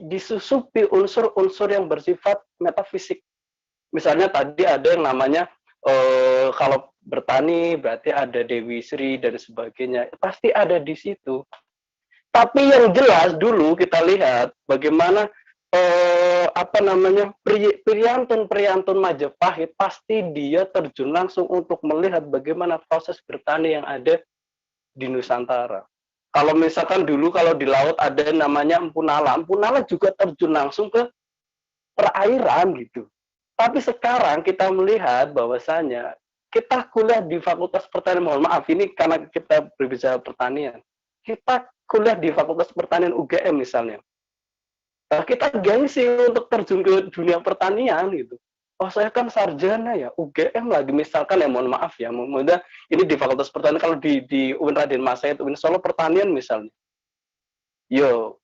disusupi unsur-unsur yang bersifat metafisik. Misalnya tadi ada yang namanya kalau bertani berarti ada Dewi Sri dan sebagainya, pasti ada di situ. Tapi yang jelas dulu kita lihat bagaimana Priantun Majapahit pasti dia terjun langsung untuk melihat bagaimana proses bertani yang ada di Nusantara. Kalau misalkan dulu kalau di laut ada namanya Empu Nala juga terjun langsung ke perairan gitu. Tapi sekarang kita melihat bahwasanya kita kuliah di Fakultas Pertanian, mohon maaf ini karena kita berbicara pertanian, kita kuliah di Fakultas Pertanian UGM misalnya. Nah, kita gengsi untuk terjun ke dunia pertanian gitu. Oh saya kan sarjana ya, UGM lagi misalkan ya, mohon maaf ya, mudah ini di Fakultas Pertanian, kalau di UIN Raden Massaid, UIN Solo Pertanian misalnya. Yo,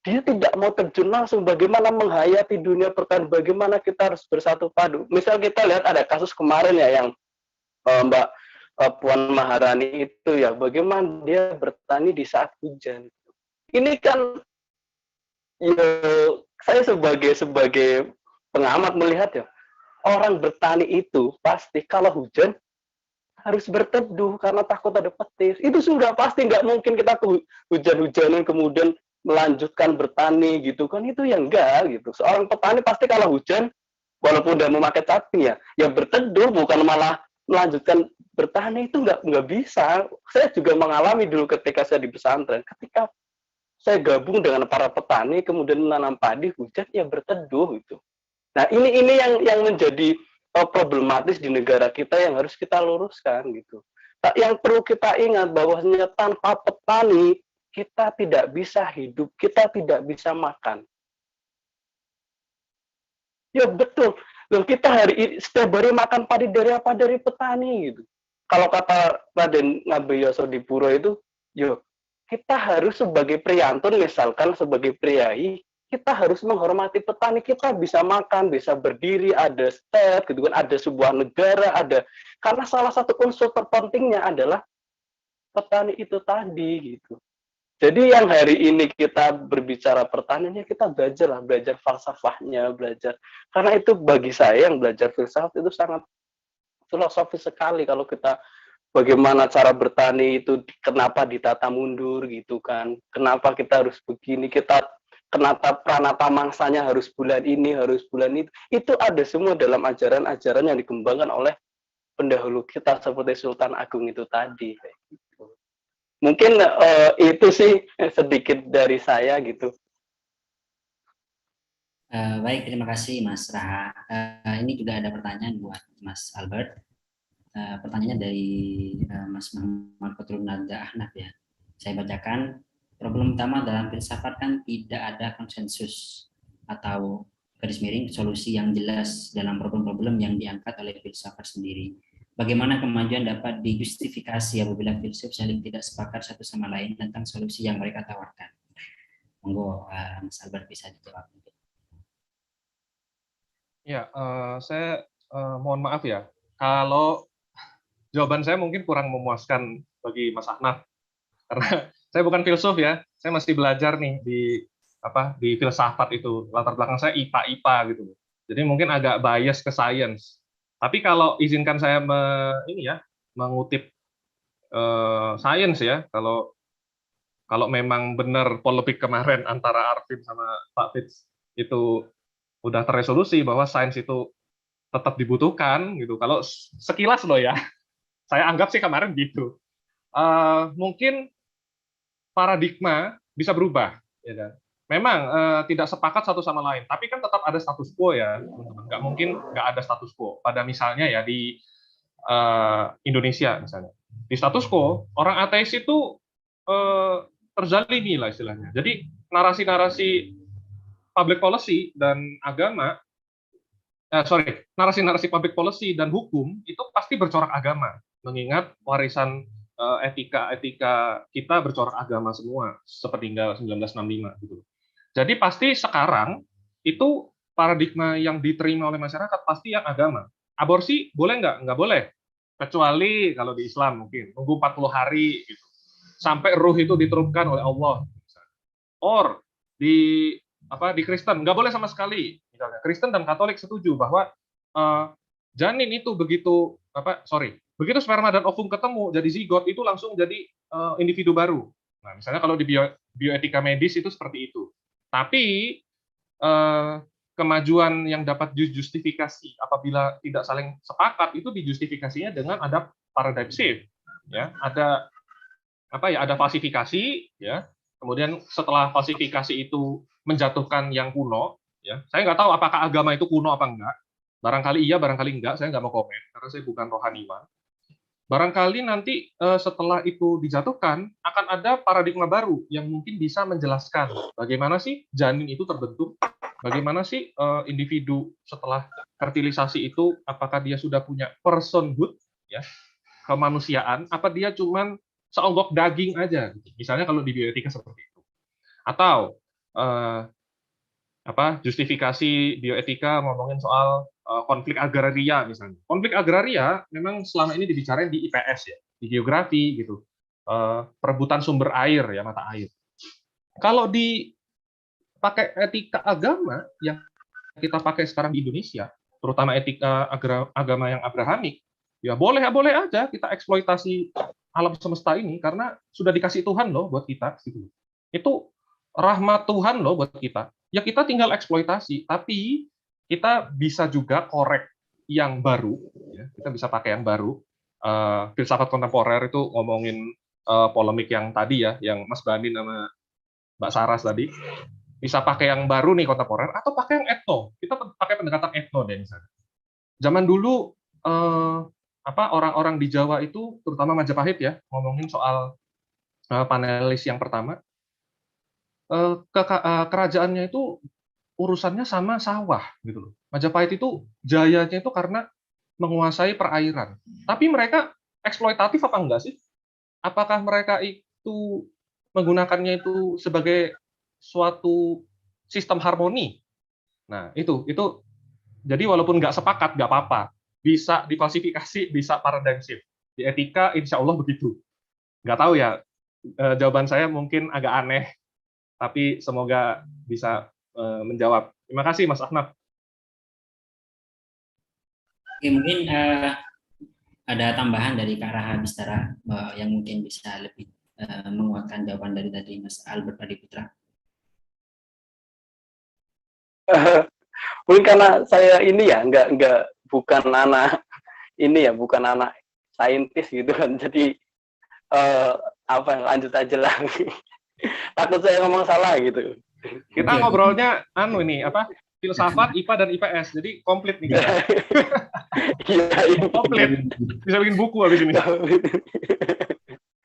dia tidak mau terjun langsung bagaimana menghayati dunia pertanian, bagaimana kita harus bersatu padu. Misal kita lihat ada kasus kemarin ya yang Mbak Puan Maharani itu ya, bagaimana dia bertani di saat hujan. Ini kan ya, saya sebagai pengamat melihat ya, orang bertani itu pasti kalau hujan harus berteduh karena takut ada petir. Itu sudah pasti, nggak mungkin kita hujan-hujanan kemudian melanjutkan bertani gitu kan, itu yang enggak gitu. Seorang petani pasti kalau hujan walaupun udah memakai caping ya berteduh, bukan malah melanjutkan bertani. Itu nggak bisa. Saya juga mengalami dulu ketika saya di pesantren, ketika saya gabung dengan para petani kemudian menanam padi, hujan ya berteduh gitu. Nah ini yang menjadi problematis di negara kita yang harus kita luruskan gitu. Yang perlu kita ingat bahwasanya tanpa petani kita tidak bisa hidup, kita tidak bisa makan. Ya betul. Loh, kita setiap hari makan padi dari apa? Dari petani gitu. Kalau kata Raden Ngabaya Sodipuro itu, yo kita harus sebagai priantun misalkan sebagai priai, kita harus menghormati petani, kita bisa makan, bisa berdiri, ada state gitu kan, ada sebuah negara, ada, karena salah satu unsur terpentingnya adalah petani itu tadi gitu. Jadi yang hari ini kita berbicara pertaniannya, kita belajar falsafahnya, belajar. Karena itu bagi saya yang belajar filsafat itu sangat filosofis sekali kalau kita bagaimana cara bertani itu, kenapa ditata mundur gitu kan, kenapa kita harus begini, kenapa pranata mangsanya harus bulan ini, harus bulan itu ada semua dalam ajaran-ajaran yang dikembangkan oleh pendahulu kita seperti Sultan Agung itu tadi. Mungkin itu sih sedikit dari saya gitu. Baik, terima kasih Mas Raha. Ini juga ada pertanyaan buat Mas Albert. Pertanyaannya dari Mas Muhammad Fatrul Nada Ahnaf ya. Saya bacakan. Problem utama dalam filsafat kan tidak ada konsensus atau garis miring solusi yang jelas dalam problem-problem yang diangkat oleh filsafat sendiri. Bagaimana kemajuan dapat dijustifikasi apabila filsuf saling tidak sepakat satu sama lain tentang solusi yang mereka tawarkan? Monggo Mas Albert bisa dijawab. Ya, saya mohon maaf ya, kalau jawaban saya mungkin kurang memuaskan bagi Mas Ahnaf, karena saya bukan filsuf ya, saya masih belajar nih di filsafat itu, latar belakang saya IPA gitu. Jadi mungkin agak bias ke science. Tapi kalau izinkan saya mengutip science ya, kalau memang benar polemik kemarin antara Arvin sama Pak Fitz itu udah teresolusi bahwa sains itu tetap dibutuhkan gitu. Kalau sekilas loh ya, saya anggap sih kemarin gitu. Mungkin paradigma bisa berubah, ya kan? Memang tidak sepakat satu sama lain, tapi kan tetap ada status quo ya, teman-teman. Nggak mungkin nggak ada status quo. Pada misalnya ya di Indonesia misalnya, di status quo orang ateis itu terzalimi lah istilahnya. Jadi narasi-narasi public policy dan agama, narasi-narasi public policy dan hukum itu pasti bercorak agama, mengingat warisan etika kita bercorak agama semua sepeninggal 1965 gitu. Jadi pasti sekarang itu paradigma yang diterima oleh masyarakat pasti yang agama. Aborsi boleh nggak? Nggak boleh. Kecuali kalau di Islam mungkin nunggu 40 hari gitu. Sampai ruh itu diturunkan oleh Allah. Or di Kristen nggak boleh sama sekali. Misalnya Kristen dan Katolik setuju bahwa janin itu begitu sperma dan ovum ketemu jadi zigot itu langsung jadi individu baru. Nah, misalnya kalau di bioetika medis itu seperti itu. Tapi kemajuan yang dapat dijustifikasi apabila tidak saling sepakat itu dijustifikasinya dengan ada paradigm shift, ya, ada falsifikasi, ya. Kemudian setelah falsifikasi itu menjatuhkan yang kuno, ya. Saya nggak tahu apakah agama itu kuno apa enggak. Barangkali iya, barangkali enggak. Saya nggak mau komen karena saya bukan rohaniwan. Barangkali nanti setelah itu dijatuhkan akan ada paradigma baru yang mungkin bisa menjelaskan bagaimana sih janin itu terbentuk, bagaimana sih individu setelah fertilisasi itu apakah dia sudah punya personhood, ya, kemanusiaan, apa dia cuman seonggok daging aja, misalnya kalau di bioetika seperti itu, atau justifikasi bioetika ngomongin soal konflik agraria misalnya. Konflik agraria memang selama ini dibicarain di IPS ya, di geografi gitu. Perebutan sumber air ya, mata air. Kalau dipakai etika agama yang kita pakai sekarang di Indonesia, terutama etika agama yang Abrahamik, ya boleh aja kita eksploitasi alam semesta ini karena sudah dikasih Tuhan loh buat kita gitu. Itu rahmat Tuhan loh buat kita. Ya kita tinggal eksploitasi, tapi kita bisa juga korek yang baru, ya. Kita bisa pakai yang baru. Filsafat kontemporer itu ngomongin polemik yang tadi ya, yang Mas Bani sama Mbak Saras tadi, bisa pakai yang baru nih kontemporer atau pakai yang etno. Kita pakai pendekatan etno deh misalnya. Zaman dulu orang-orang di Jawa itu terutama Majapahit ya, ngomongin soal panelis yang pertama, kerajaannya itu urusannya sama sawah gitu loh. Majapahit itu jayanya itu karena menguasai perairan. Tapi mereka eksploitatif apa enggak sih? Apakah mereka itu menggunakannya itu sebagai suatu sistem harmoni? Nah, itu jadi walaupun nggak sepakat nggak apa-apa. Bisa difalsifikasi, bisa paradigm shift. Di etika insya Allah begitu. Nggak tahu ya, jawaban saya mungkin agak aneh, tapi semoga bisa menjawab. Terima kasih Mas Ahnaf. Oke, mungkin ada tambahan dari Kak Raha Bistara yang mungkin bisa lebih menguatkan jawaban dari tadi Mas Albert Adiputra. Mungkin karena saya ini ya bukan anak saintis gitu kan, jadi lanjut aja lah. Takut saya ngomong salah gitu. Kita ngobrolnya filsafat, IPA dan IPS, jadi komplit nih kita. Iya, komplit. Bisa bikin buku habis ini.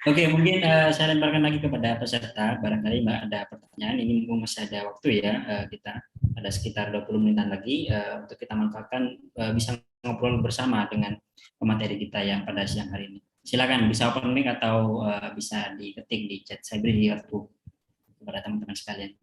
Oke, mungkin saya lemparkan lagi kepada peserta, barangkali Mbak ada pertanyaan, ini mumpung masih ada waktu ya, kita ada sekitar 20 menitan lagi untuk kita manfaatkan bisa ngobrol bersama dengan pemateri kita yang pada siang hari ini. Silakan bisa open mic atau bisa diketik di chat, saya beri di waktu kepada teman-teman sekalian.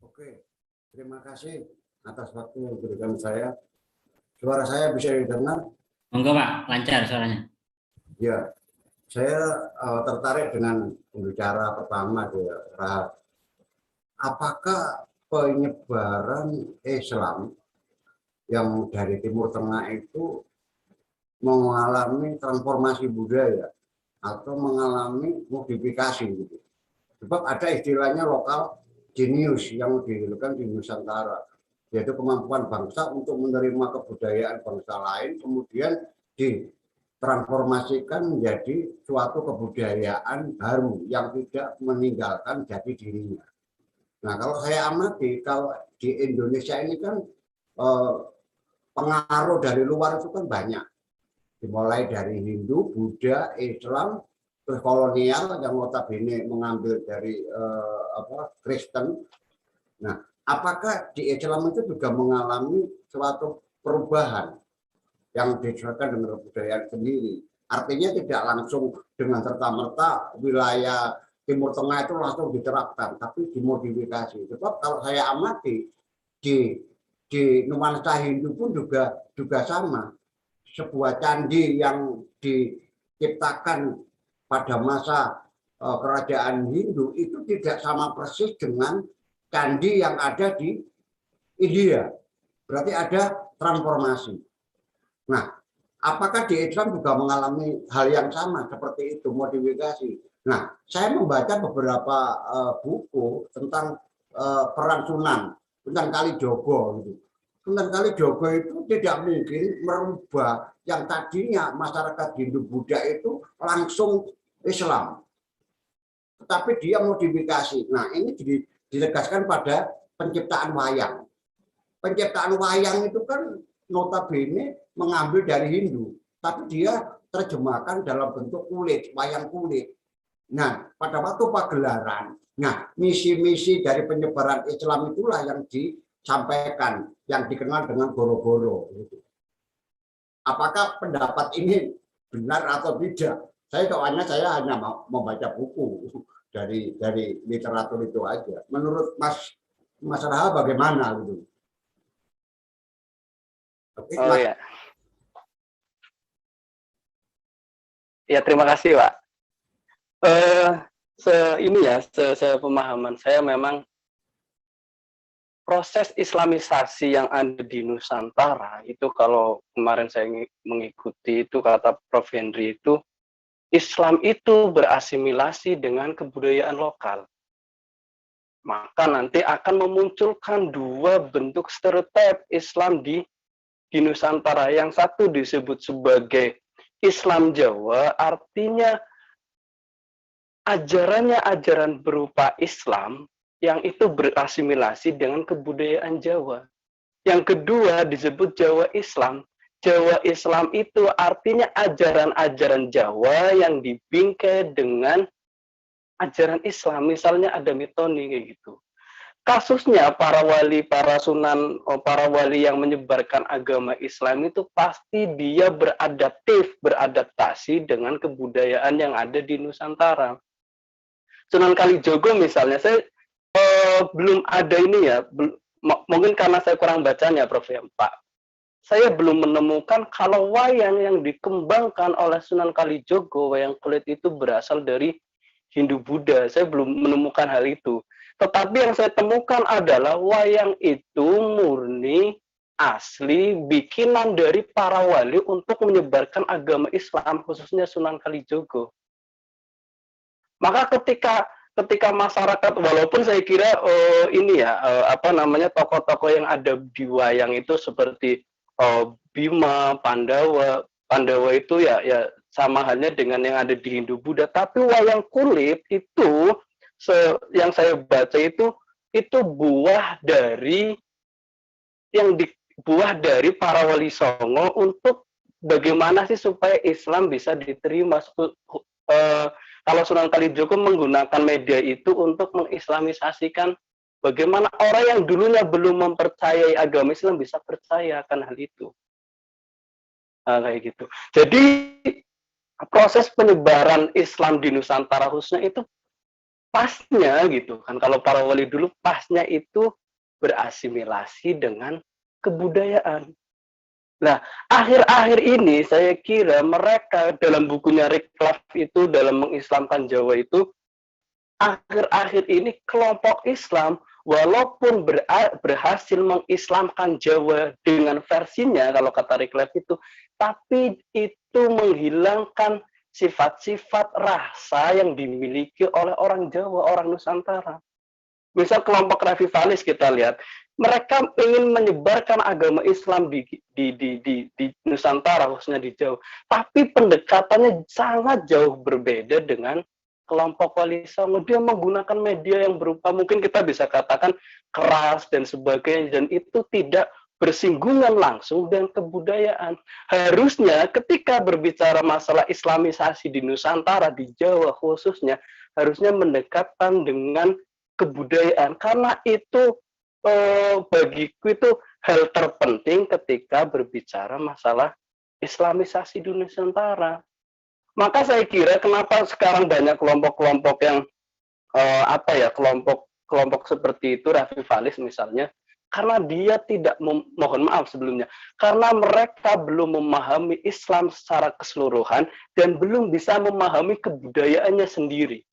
Oke, terima kasih atas waktu yang diberikan saya. Suara saya bisa didengar? Monggo Pak, lancar suaranya. Ya, saya tertarik dengan pembicara pertama, ya, Rahab. Apakah penyebaran Islam yang dari Timur Tengah itu mengalami transformasi budaya atau mengalami modifikasi gitu? Sebab ada istilahnya lokal genius yang dilakukan di Nusantara, yaitu kemampuan bangsa untuk menerima kebudayaan bangsa lain, kemudian ditransformasikan menjadi suatu kebudayaan baru yang tidak meninggalkan jati dirinya. Nah, kalau saya amati, kalau di Indonesia ini kan pengaruh dari luar itu kan banyak, dimulai dari Hindu, Buddha, Islam, terus kolonial yang notabene mengambil dari Kristen. Nah, apakah di Islam itu juga mengalami suatu perubahan yang disesuaikan dengan kebudayaan sendiri? Artinya tidak langsung dengan serta-merta wilayah Timur Tengah itu langsung diterapkan, tapi dimodifikasi. Sebab kalau saya amati di nuansa Hindu pun juga sama. Sebuah candi yang diciptakan pada masa kerajaan Hindu itu tidak sama persis dengan candi yang ada di India. Berarti ada transformasi. Nah, apakah di Islam juga mengalami hal yang sama seperti itu, modifikasi? Nah, saya membaca beberapa buku tentang perang Sunan, tentang Kalijogo gitu. Sunan Kalijogo itu tidak mungkin merubah yang tadinya masyarakat Hindu Buddha itu langsung Islam, tetapi dia modifikasi. Nah, ini ditegaskan pada penciptaan wayang. Penciptaan wayang itu kan notabene mengambil dari Hindu, tapi dia terjemahkan dalam bentuk kulit, wayang kulit. Nah, pada waktu pagelaran, nah misi-misi dari penyebaran Islam itulah yang disampaikan, yang dikenal dengan goro-goro. Apakah pendapat ini benar atau tidak? Saya hanya membaca buku dari literatur itu aja. Menurut Mas Raha bagaimana gitu? Oh ya. Ya, terima kasih, Pak. Pemahaman saya memang proses Islamisasi yang ada di Nusantara itu, kalau kemarin saya mengikuti itu kata Prof. Henry itu, Islam itu berasimilasi dengan kebudayaan lokal. Maka nanti akan memunculkan dua bentuk stereotip Islam di Nusantara. Yang satu disebut sebagai Islam Jawa, artinya ajarannya ajaran berupa Islam yang itu berasimilasi dengan kebudayaan Jawa. Yang kedua disebut Jawa Islam. Jawa Islam itu artinya ajaran-ajaran Jawa yang dibingkai dengan ajaran Islam. Misalnya ada mitoni kayak gitu. Kasusnya para wali, para sunan, para wali yang menyebarkan agama Islam itu pasti dia beradaptasi dengan kebudayaan yang ada di Nusantara. Sunan Kalijogo misalnya, saya belum ada ini ya, mungkin karena saya kurang bacanya, Prof. ya, Pak. Saya belum menemukan kalau wayang yang dikembangkan oleh Sunan Kalijogo, wayang kulit itu berasal dari Hindu Buddha. Saya belum menemukan hal itu. Tetapi yang saya temukan adalah wayang itu murni, asli, bikinan dari para wali untuk menyebarkan agama Islam, khususnya Sunan Kalijogo. Maka ketika masyarakat, walaupun saya kira tokoh-tokoh yang ada di wayang itu seperti Bima, Pandawa itu ya sama halnya dengan yang ada di Hindu Buddha, tapi wayang kulit itu yang saya baca itu buah dari para wali songo untuk bagaimana sih supaya Islam bisa diterima. Kalau Sunan Kalijogo menggunakan media itu untuk mengislamisasikan bagaimana orang yang dulunya belum mempercayai agama Islam bisa percaya akan hal itu. Kayak gitu. Jadi proses penyebaran Islam di Nusantara khususnya itu pasnya gitu kan, kalau para wali dulu pasnya itu berasimilasi dengan kebudayaan. Nah, akhir-akhir ini saya kira mereka dalam bukunya Rick Clark itu dalam mengislamkan Jawa itu, akhir-akhir ini kelompok Islam walaupun berhasil mengislamkan Jawa dengan versinya kalau kata Rick Clark itu, tapi itu menghilangkan sifat-sifat rasa yang dimiliki oleh orang Jawa, orang Nusantara. Misal kelompok revivalis kita lihat, mereka ingin menyebarkan agama Islam di Nusantara, khususnya di Jawa. Tapi pendekatannya sangat jauh berbeda dengan kelompok Wali Songo. Dia menggunakan media yang berupa, mungkin kita bisa katakan keras dan sebagainya, dan itu tidak bersinggungan langsung dengan kebudayaan. Harusnya ketika berbicara masalah Islamisasi di Nusantara, di Jawa khususnya, harusnya mendekatkan dengan kebudayaan, karena itu bagiku itu hal terpenting ketika berbicara masalah Islamisasi di Nusantara. Maka saya kira kenapa sekarang banyak kelompok-kelompok yang kelompok seperti itu, revivalis misalnya, karena dia tidak mohon maaf sebelumnya, karena mereka belum memahami Islam secara keseluruhan dan belum bisa memahami kebudayaannya sendiri.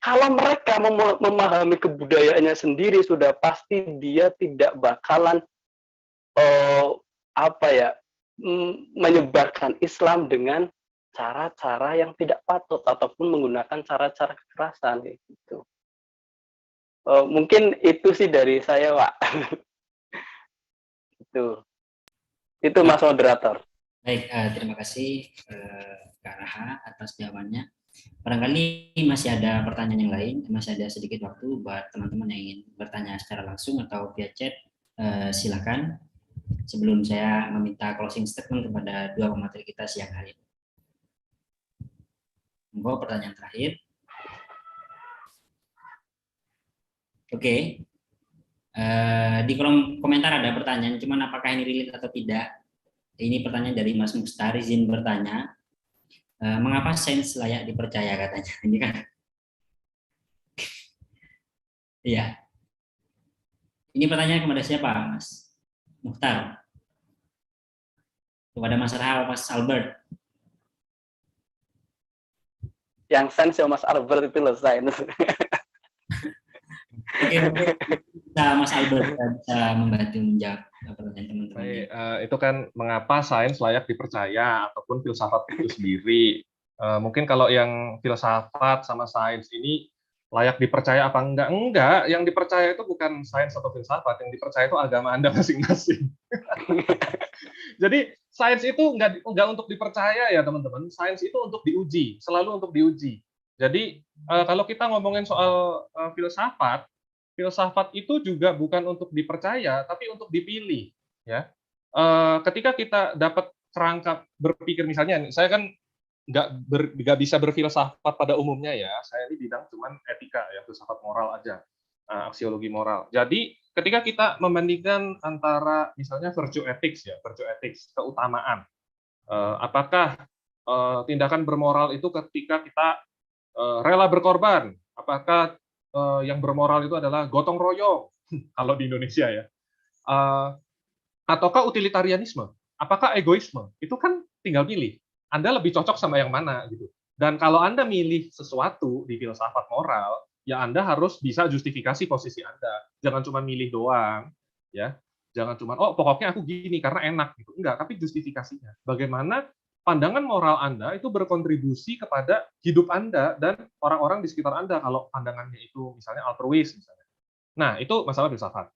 Kalau mereka memahami kebudayaannya sendiri, sudah pasti dia tidak bakalan menyebarkan Islam dengan cara-cara yang tidak patut ataupun menggunakan cara-cara kekerasan gitu. Mungkin itu sih dari saya, Pak. Itu Mas Moderator. Baik, terima kasih Kak Raha atas jawabannya. Barangkali masih ada pertanyaan yang lain, masih ada sedikit waktu buat teman-teman yang ingin bertanya secara langsung atau via chat, silakan. Sebelum saya meminta closing statement kepada dua pemateri kita siang hari ini. Monggo pertanyaan terakhir. Oke. Di kolom komentar ada pertanyaan, cuman apakah ini relate atau tidak? Ini pertanyaan dari Mas Mustar, izin bertanya. Mengapa sains layak dipercaya katanya? Ini kan, iya. Ini pertanyaan kepada siapa, Mas Mukhtar? Kepada Mas Raha, Mas Albert? Yang sains ya Mas Albert itu loh sains. Oke, bisa Mas Albert bisa membantu menjawab pertanyaan teman-teman. Baik, itu kan mengapa sains layak dipercaya ataupun filsafat itu sendiri. Mungkin kalau yang filsafat sama sains ini layak dipercaya apa enggak? Enggak, yang dipercaya itu bukan sains atau filsafat, yang dipercaya itu agama Anda masing-masing. Jadi sains itu enggak untuk dipercaya ya teman-teman, sains itu untuk diuji, selalu untuk diuji. Jadi kalau kita ngomongin soal filsafat itu juga bukan untuk dipercaya, tapi untuk dipilih. Ya, ketika kita dapat kerangka berpikir, misalnya, saya kan nggak bisa berfilsafat pada umumnya ya. Saya ini bidang cuman etika ya, filsafat moral aja, aksiologi moral. Jadi ketika kita membandingkan antara misalnya virtue ethics ya, virtue ethics, keutamaan, apakah tindakan bermoral itu ketika kita rela berkorban, apakah yang bermoral itu adalah gotong royong kalau di Indonesia ya, ataukah utilitarianisme, apakah egoisme, itu kan tinggal pilih. Anda lebih cocok sama yang mana gitu. Dan kalau Anda milih sesuatu di filsafat moral, ya Anda harus bisa justifikasi posisi Anda. Jangan cuma milih doang, ya. Jangan cuma pokoknya aku gini karena enak gitu. Enggak, tapi justifikasinya. Bagaimana pandangan moral Anda itu berkontribusi kepada hidup Anda dan orang-orang di sekitar Anda kalau pandangannya itu misalnya altruis misalnya. Nah, itu masalah filsafat.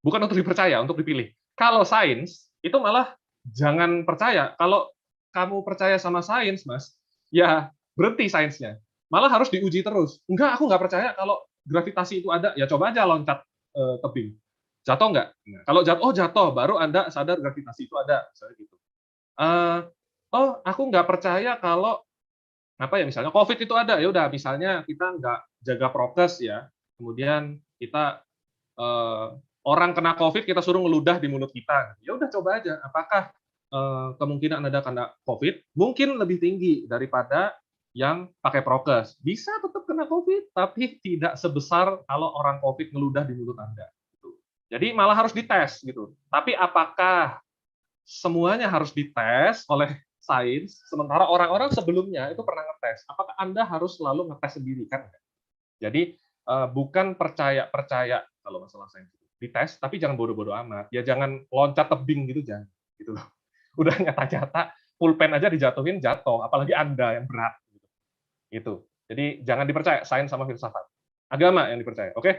Bukan untuk dipercaya, untuk dipilih. Kalau sains itu malah jangan percaya. Kalau kamu percaya sama sains, Mas, ya berhenti sainsnya. Malah harus diuji terus. Enggak, aku nggak percaya kalau gravitasi itu ada. Ya coba aja loncat tebing. Jatuh nggak? Nah, kalau jatuh, baru Anda sadar gravitasi itu ada. Misalnya gitu. Aku nggak percaya kalau misalnya COVID itu ada. Ya udah, misalnya kita nggak jaga prokes ya. Kemudian kita orang kena COVID, kita suruh ngeludah di mulut kita. Ya udah, coba aja. Apakah kemungkinan Anda kena COVID mungkin lebih tinggi daripada yang pakai prokes. Bisa tetap kena COVID, tapi tidak sebesar kalau orang COVID ngeludah di mulut Anda. Gitu. Jadi malah harus dites gitu. Tapi apakah semuanya harus dites oleh sains, sementara orang-orang sebelumnya itu pernah ngetes? Apakah Anda harus selalu ngetes sendiri kan? Jadi bukan percaya kalau masalah sains itu. Dites, tapi jangan bodoh-bodoh amat. Ya jangan loncat tebing gitu, jangan. Gitu loh. Udah nyata-nyata, pulpen aja dijatuhin, jatuh. Apalagi Anda yang berat. Gitu. Jadi jangan dipercaya sains sama filsafat. Agama yang dipercaya, oke?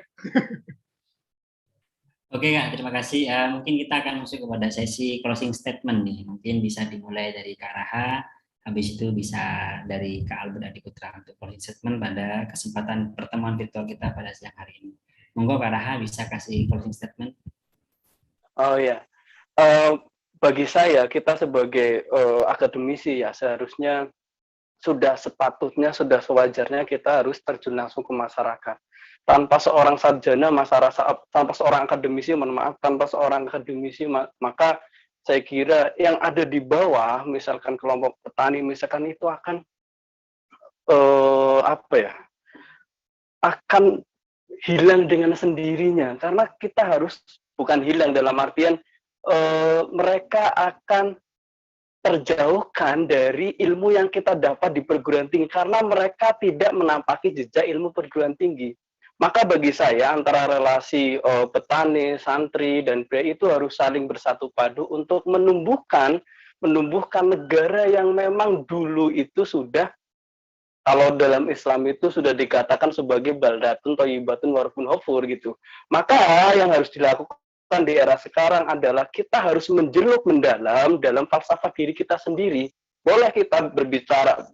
Oke Kak, terima kasih. Mungkin kita akan masuk kepada sesi closing statement nih. Mungkin bisa dimulai dari Kak Raha, habis itu bisa dari Kak Albert Adi Putra untuk closing statement pada kesempatan pertemuan virtual kita pada siang hari ini. Monggo Kak Raha bisa kasih closing statement. Oh ya, bagi saya kita sebagai akademisi ya seharusnya sudah sepatutnya, sudah sewajarnya kita harus terjun langsung ke masyarakat. Tanpa seorang sarjana masyarakat, tanpa seorang akademisi, mohon maaf, tanpa seorang akademisi, maka saya kira yang ada di bawah, misalkan kelompok petani, misalkan itu akan apa ya, akan hilang dengan sendirinya. Karena kita harus bukan hilang dalam artian mereka akan terjauhkan dari ilmu yang kita dapat di perguruan tinggi karena mereka tidak menampaki jejak ilmu perguruan tinggi. Maka bagi saya antara relasi petani, santri, dan pria itu harus saling bersatu padu untuk menumbuhkan negara yang memang dulu itu sudah, kalau dalam Islam itu sudah dikatakan sebagai baldatun thayyibatun warabun ghafur gitu. Maka yang harus dilakukan di era sekarang adalah kita harus menjeluk mendalam dalam falsafah diri kita sendiri. Boleh kita berbicara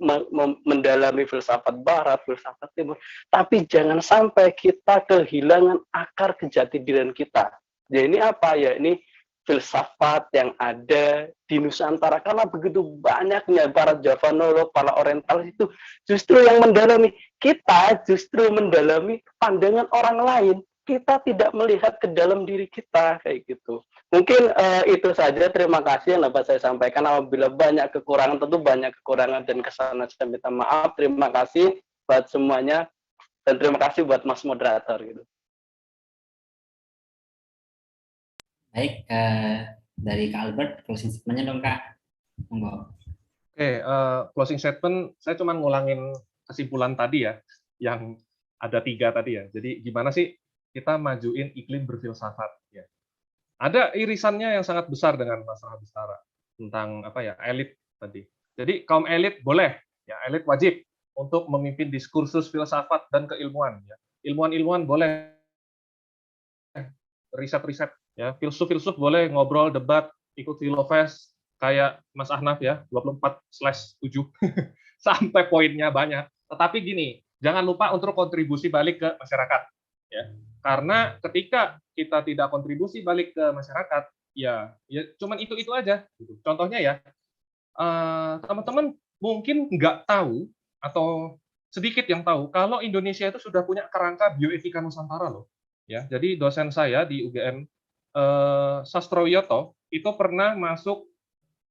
mendalami filsafat barat, filsafat timur, tapi jangan sampai kita kehilangan akar kejati dirian kita. Ya ini apa ya? Ini filsafat yang ada di Nusantara, karena begitu banyaknya para Javanolog, para Orientalis itu justru yang mendalami. Kita justru mendalami pandangan orang lain. Kita tidak melihat ke dalam diri kita, kayak gitu. Mungkin itu saja. Terima kasih yang dapat saya sampaikan. Apabila banyak kekurangan, tentu banyak kekurangan dan kesalahan, saya minta maaf. Terima kasih buat semuanya dan terima kasih buat Mas Moderator gitu. Baik, dari Kak Albert, closing statement-nya dong Kak. Monggo. Oke, closing statement, saya cuma ngulangin kesimpulan tadi ya, yang ada 3 tadi ya. Jadi gimana sih kita majuin iklim berfilsafat ya. Ada irisannya yang sangat besar dengan masalah Bistara tentang apa ya, elit tadi. Jadi kaum elit boleh, ya elit wajib untuk memimpin diskursus filsafat dan keilmuan ya. Ilmuwan-ilmuwan boleh riset-riset ya, filsuf-filsuf boleh ngobrol, debat, ikut Filofest kayak Mas Ahnaf ya, 24/7 sampai poinnya banyak. Tetapi gini, jangan lupa untuk kontribusi balik ke masyarakat ya. Karena ketika kita tidak kontribusi balik ke masyarakat, ya cuman itu aja. Gitu. Contohnya ya, teman-teman mungkin nggak tahu atau sedikit yang tahu kalau Indonesia itu sudah punya kerangka bioetika Nusantara loh. Ya, jadi dosen saya di UGM Sastrowiyoto itu pernah masuk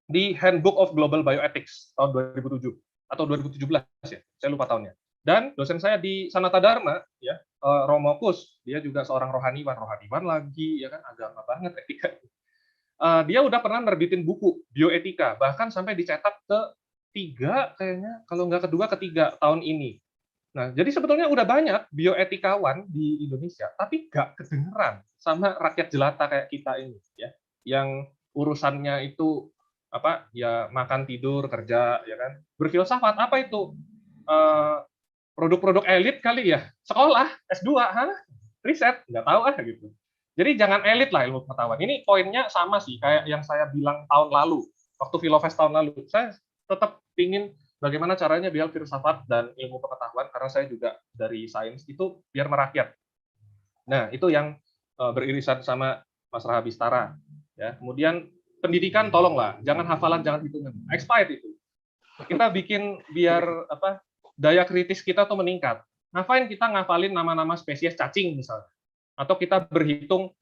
di Handbook of Global Bioethics tahun 2007 atau 2017 ya, saya lupa tahunnya. Dan dosen saya di Sanata Dharma ya, Romo Kus, dia juga seorang rohaniwan lagi ya kan, agama banget etika. Dia udah pernah nerbitin buku bioetika, bahkan sampai dicetak ke-3 kayaknya, kalau nggak kedua, ketiga tahun ini. Nah, jadi sebetulnya udah banyak bioetikawan di Indonesia, tapi nggak kedengeran sama rakyat jelata kayak kita ini ya, yang urusannya itu apa ya, makan tidur kerja ya kan, berfilsafat apa itu produk-produk elit kali ya, sekolah S2 riset nggak tahu gitu. Jadi jangan elit lah ilmu pengetahuan. Ini poinnya sama sih kayak yang saya bilang tahun lalu waktu Filofest tahun lalu. Saya tetap ingin bagaimana caranya biar filsafat dan ilmu pengetahuan, karena saya juga dari sains, itu biar merakyat. Nah itu yang beririsan sama Mas Raha Bistara ya. Kemudian pendidikan tolonglah, jangan hafalan, jangan hitungan, expired itu. Kita bikin biar apa, daya kritis kita tuh meningkat. Ngapain kita ngafalin nama-nama spesies cacing misalnya, atau kita berhitung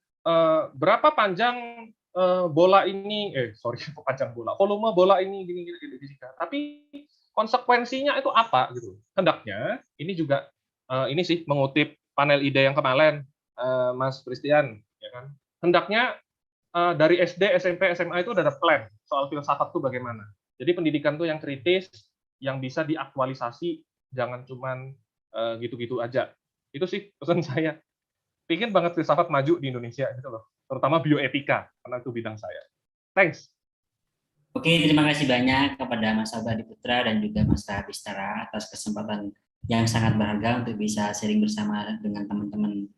berapa panjang bola ini, panjang bola, volume bola ini gini. Tapi konsekuensinya itu apa gitu. Hendaknya ini juga ini sih mengutip panel ide yang kemarin, Mas Christian, ya kan. Hendaknya dari SD, SMP, SMA itu udah ada plan soal filsafat itu bagaimana. Jadi pendidikan tuh yang kritis, yang bisa diaktualisasi, jangan cuman gitu-gitu aja. Itu sih pesan saya. Pingin banget filsafat maju di Indonesia gitu loh, terutama bioetika karena itu bidang saya. Thanks. Oke, terima kasih banyak kepada Mas Abadi Putra dan juga Mas Rahapistara atas kesempatan yang sangat berharga untuk bisa sharing bersama dengan teman-teman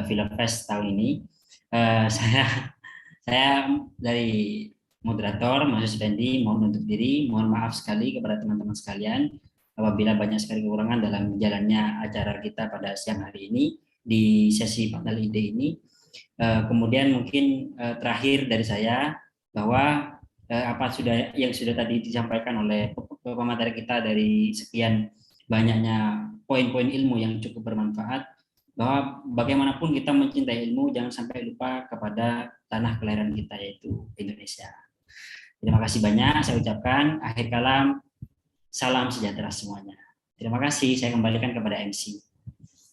Filofest tahun ini. Saya dari moderator, Mas Fendi, mohon untuk diri, mohon maaf sekali kepada teman-teman sekalian apabila banyak sekali kekurangan dalam jalannya acara kita pada siang hari ini di sesi panel ide ini. Kemudian mungkin terakhir dari saya bahwa apa yang sudah tadi disampaikan oleh pemateri kita dari sekian banyaknya poin-poin ilmu yang cukup bermanfaat, bahwa bagaimanapun kita mencintai ilmu, jangan sampai lupa kepada tanah kelahiran kita yaitu Indonesia. Terima kasih banyak saya ucapkan. Akhir kalam, salam sejahtera semuanya. Terima kasih, saya kembalikan kepada MC.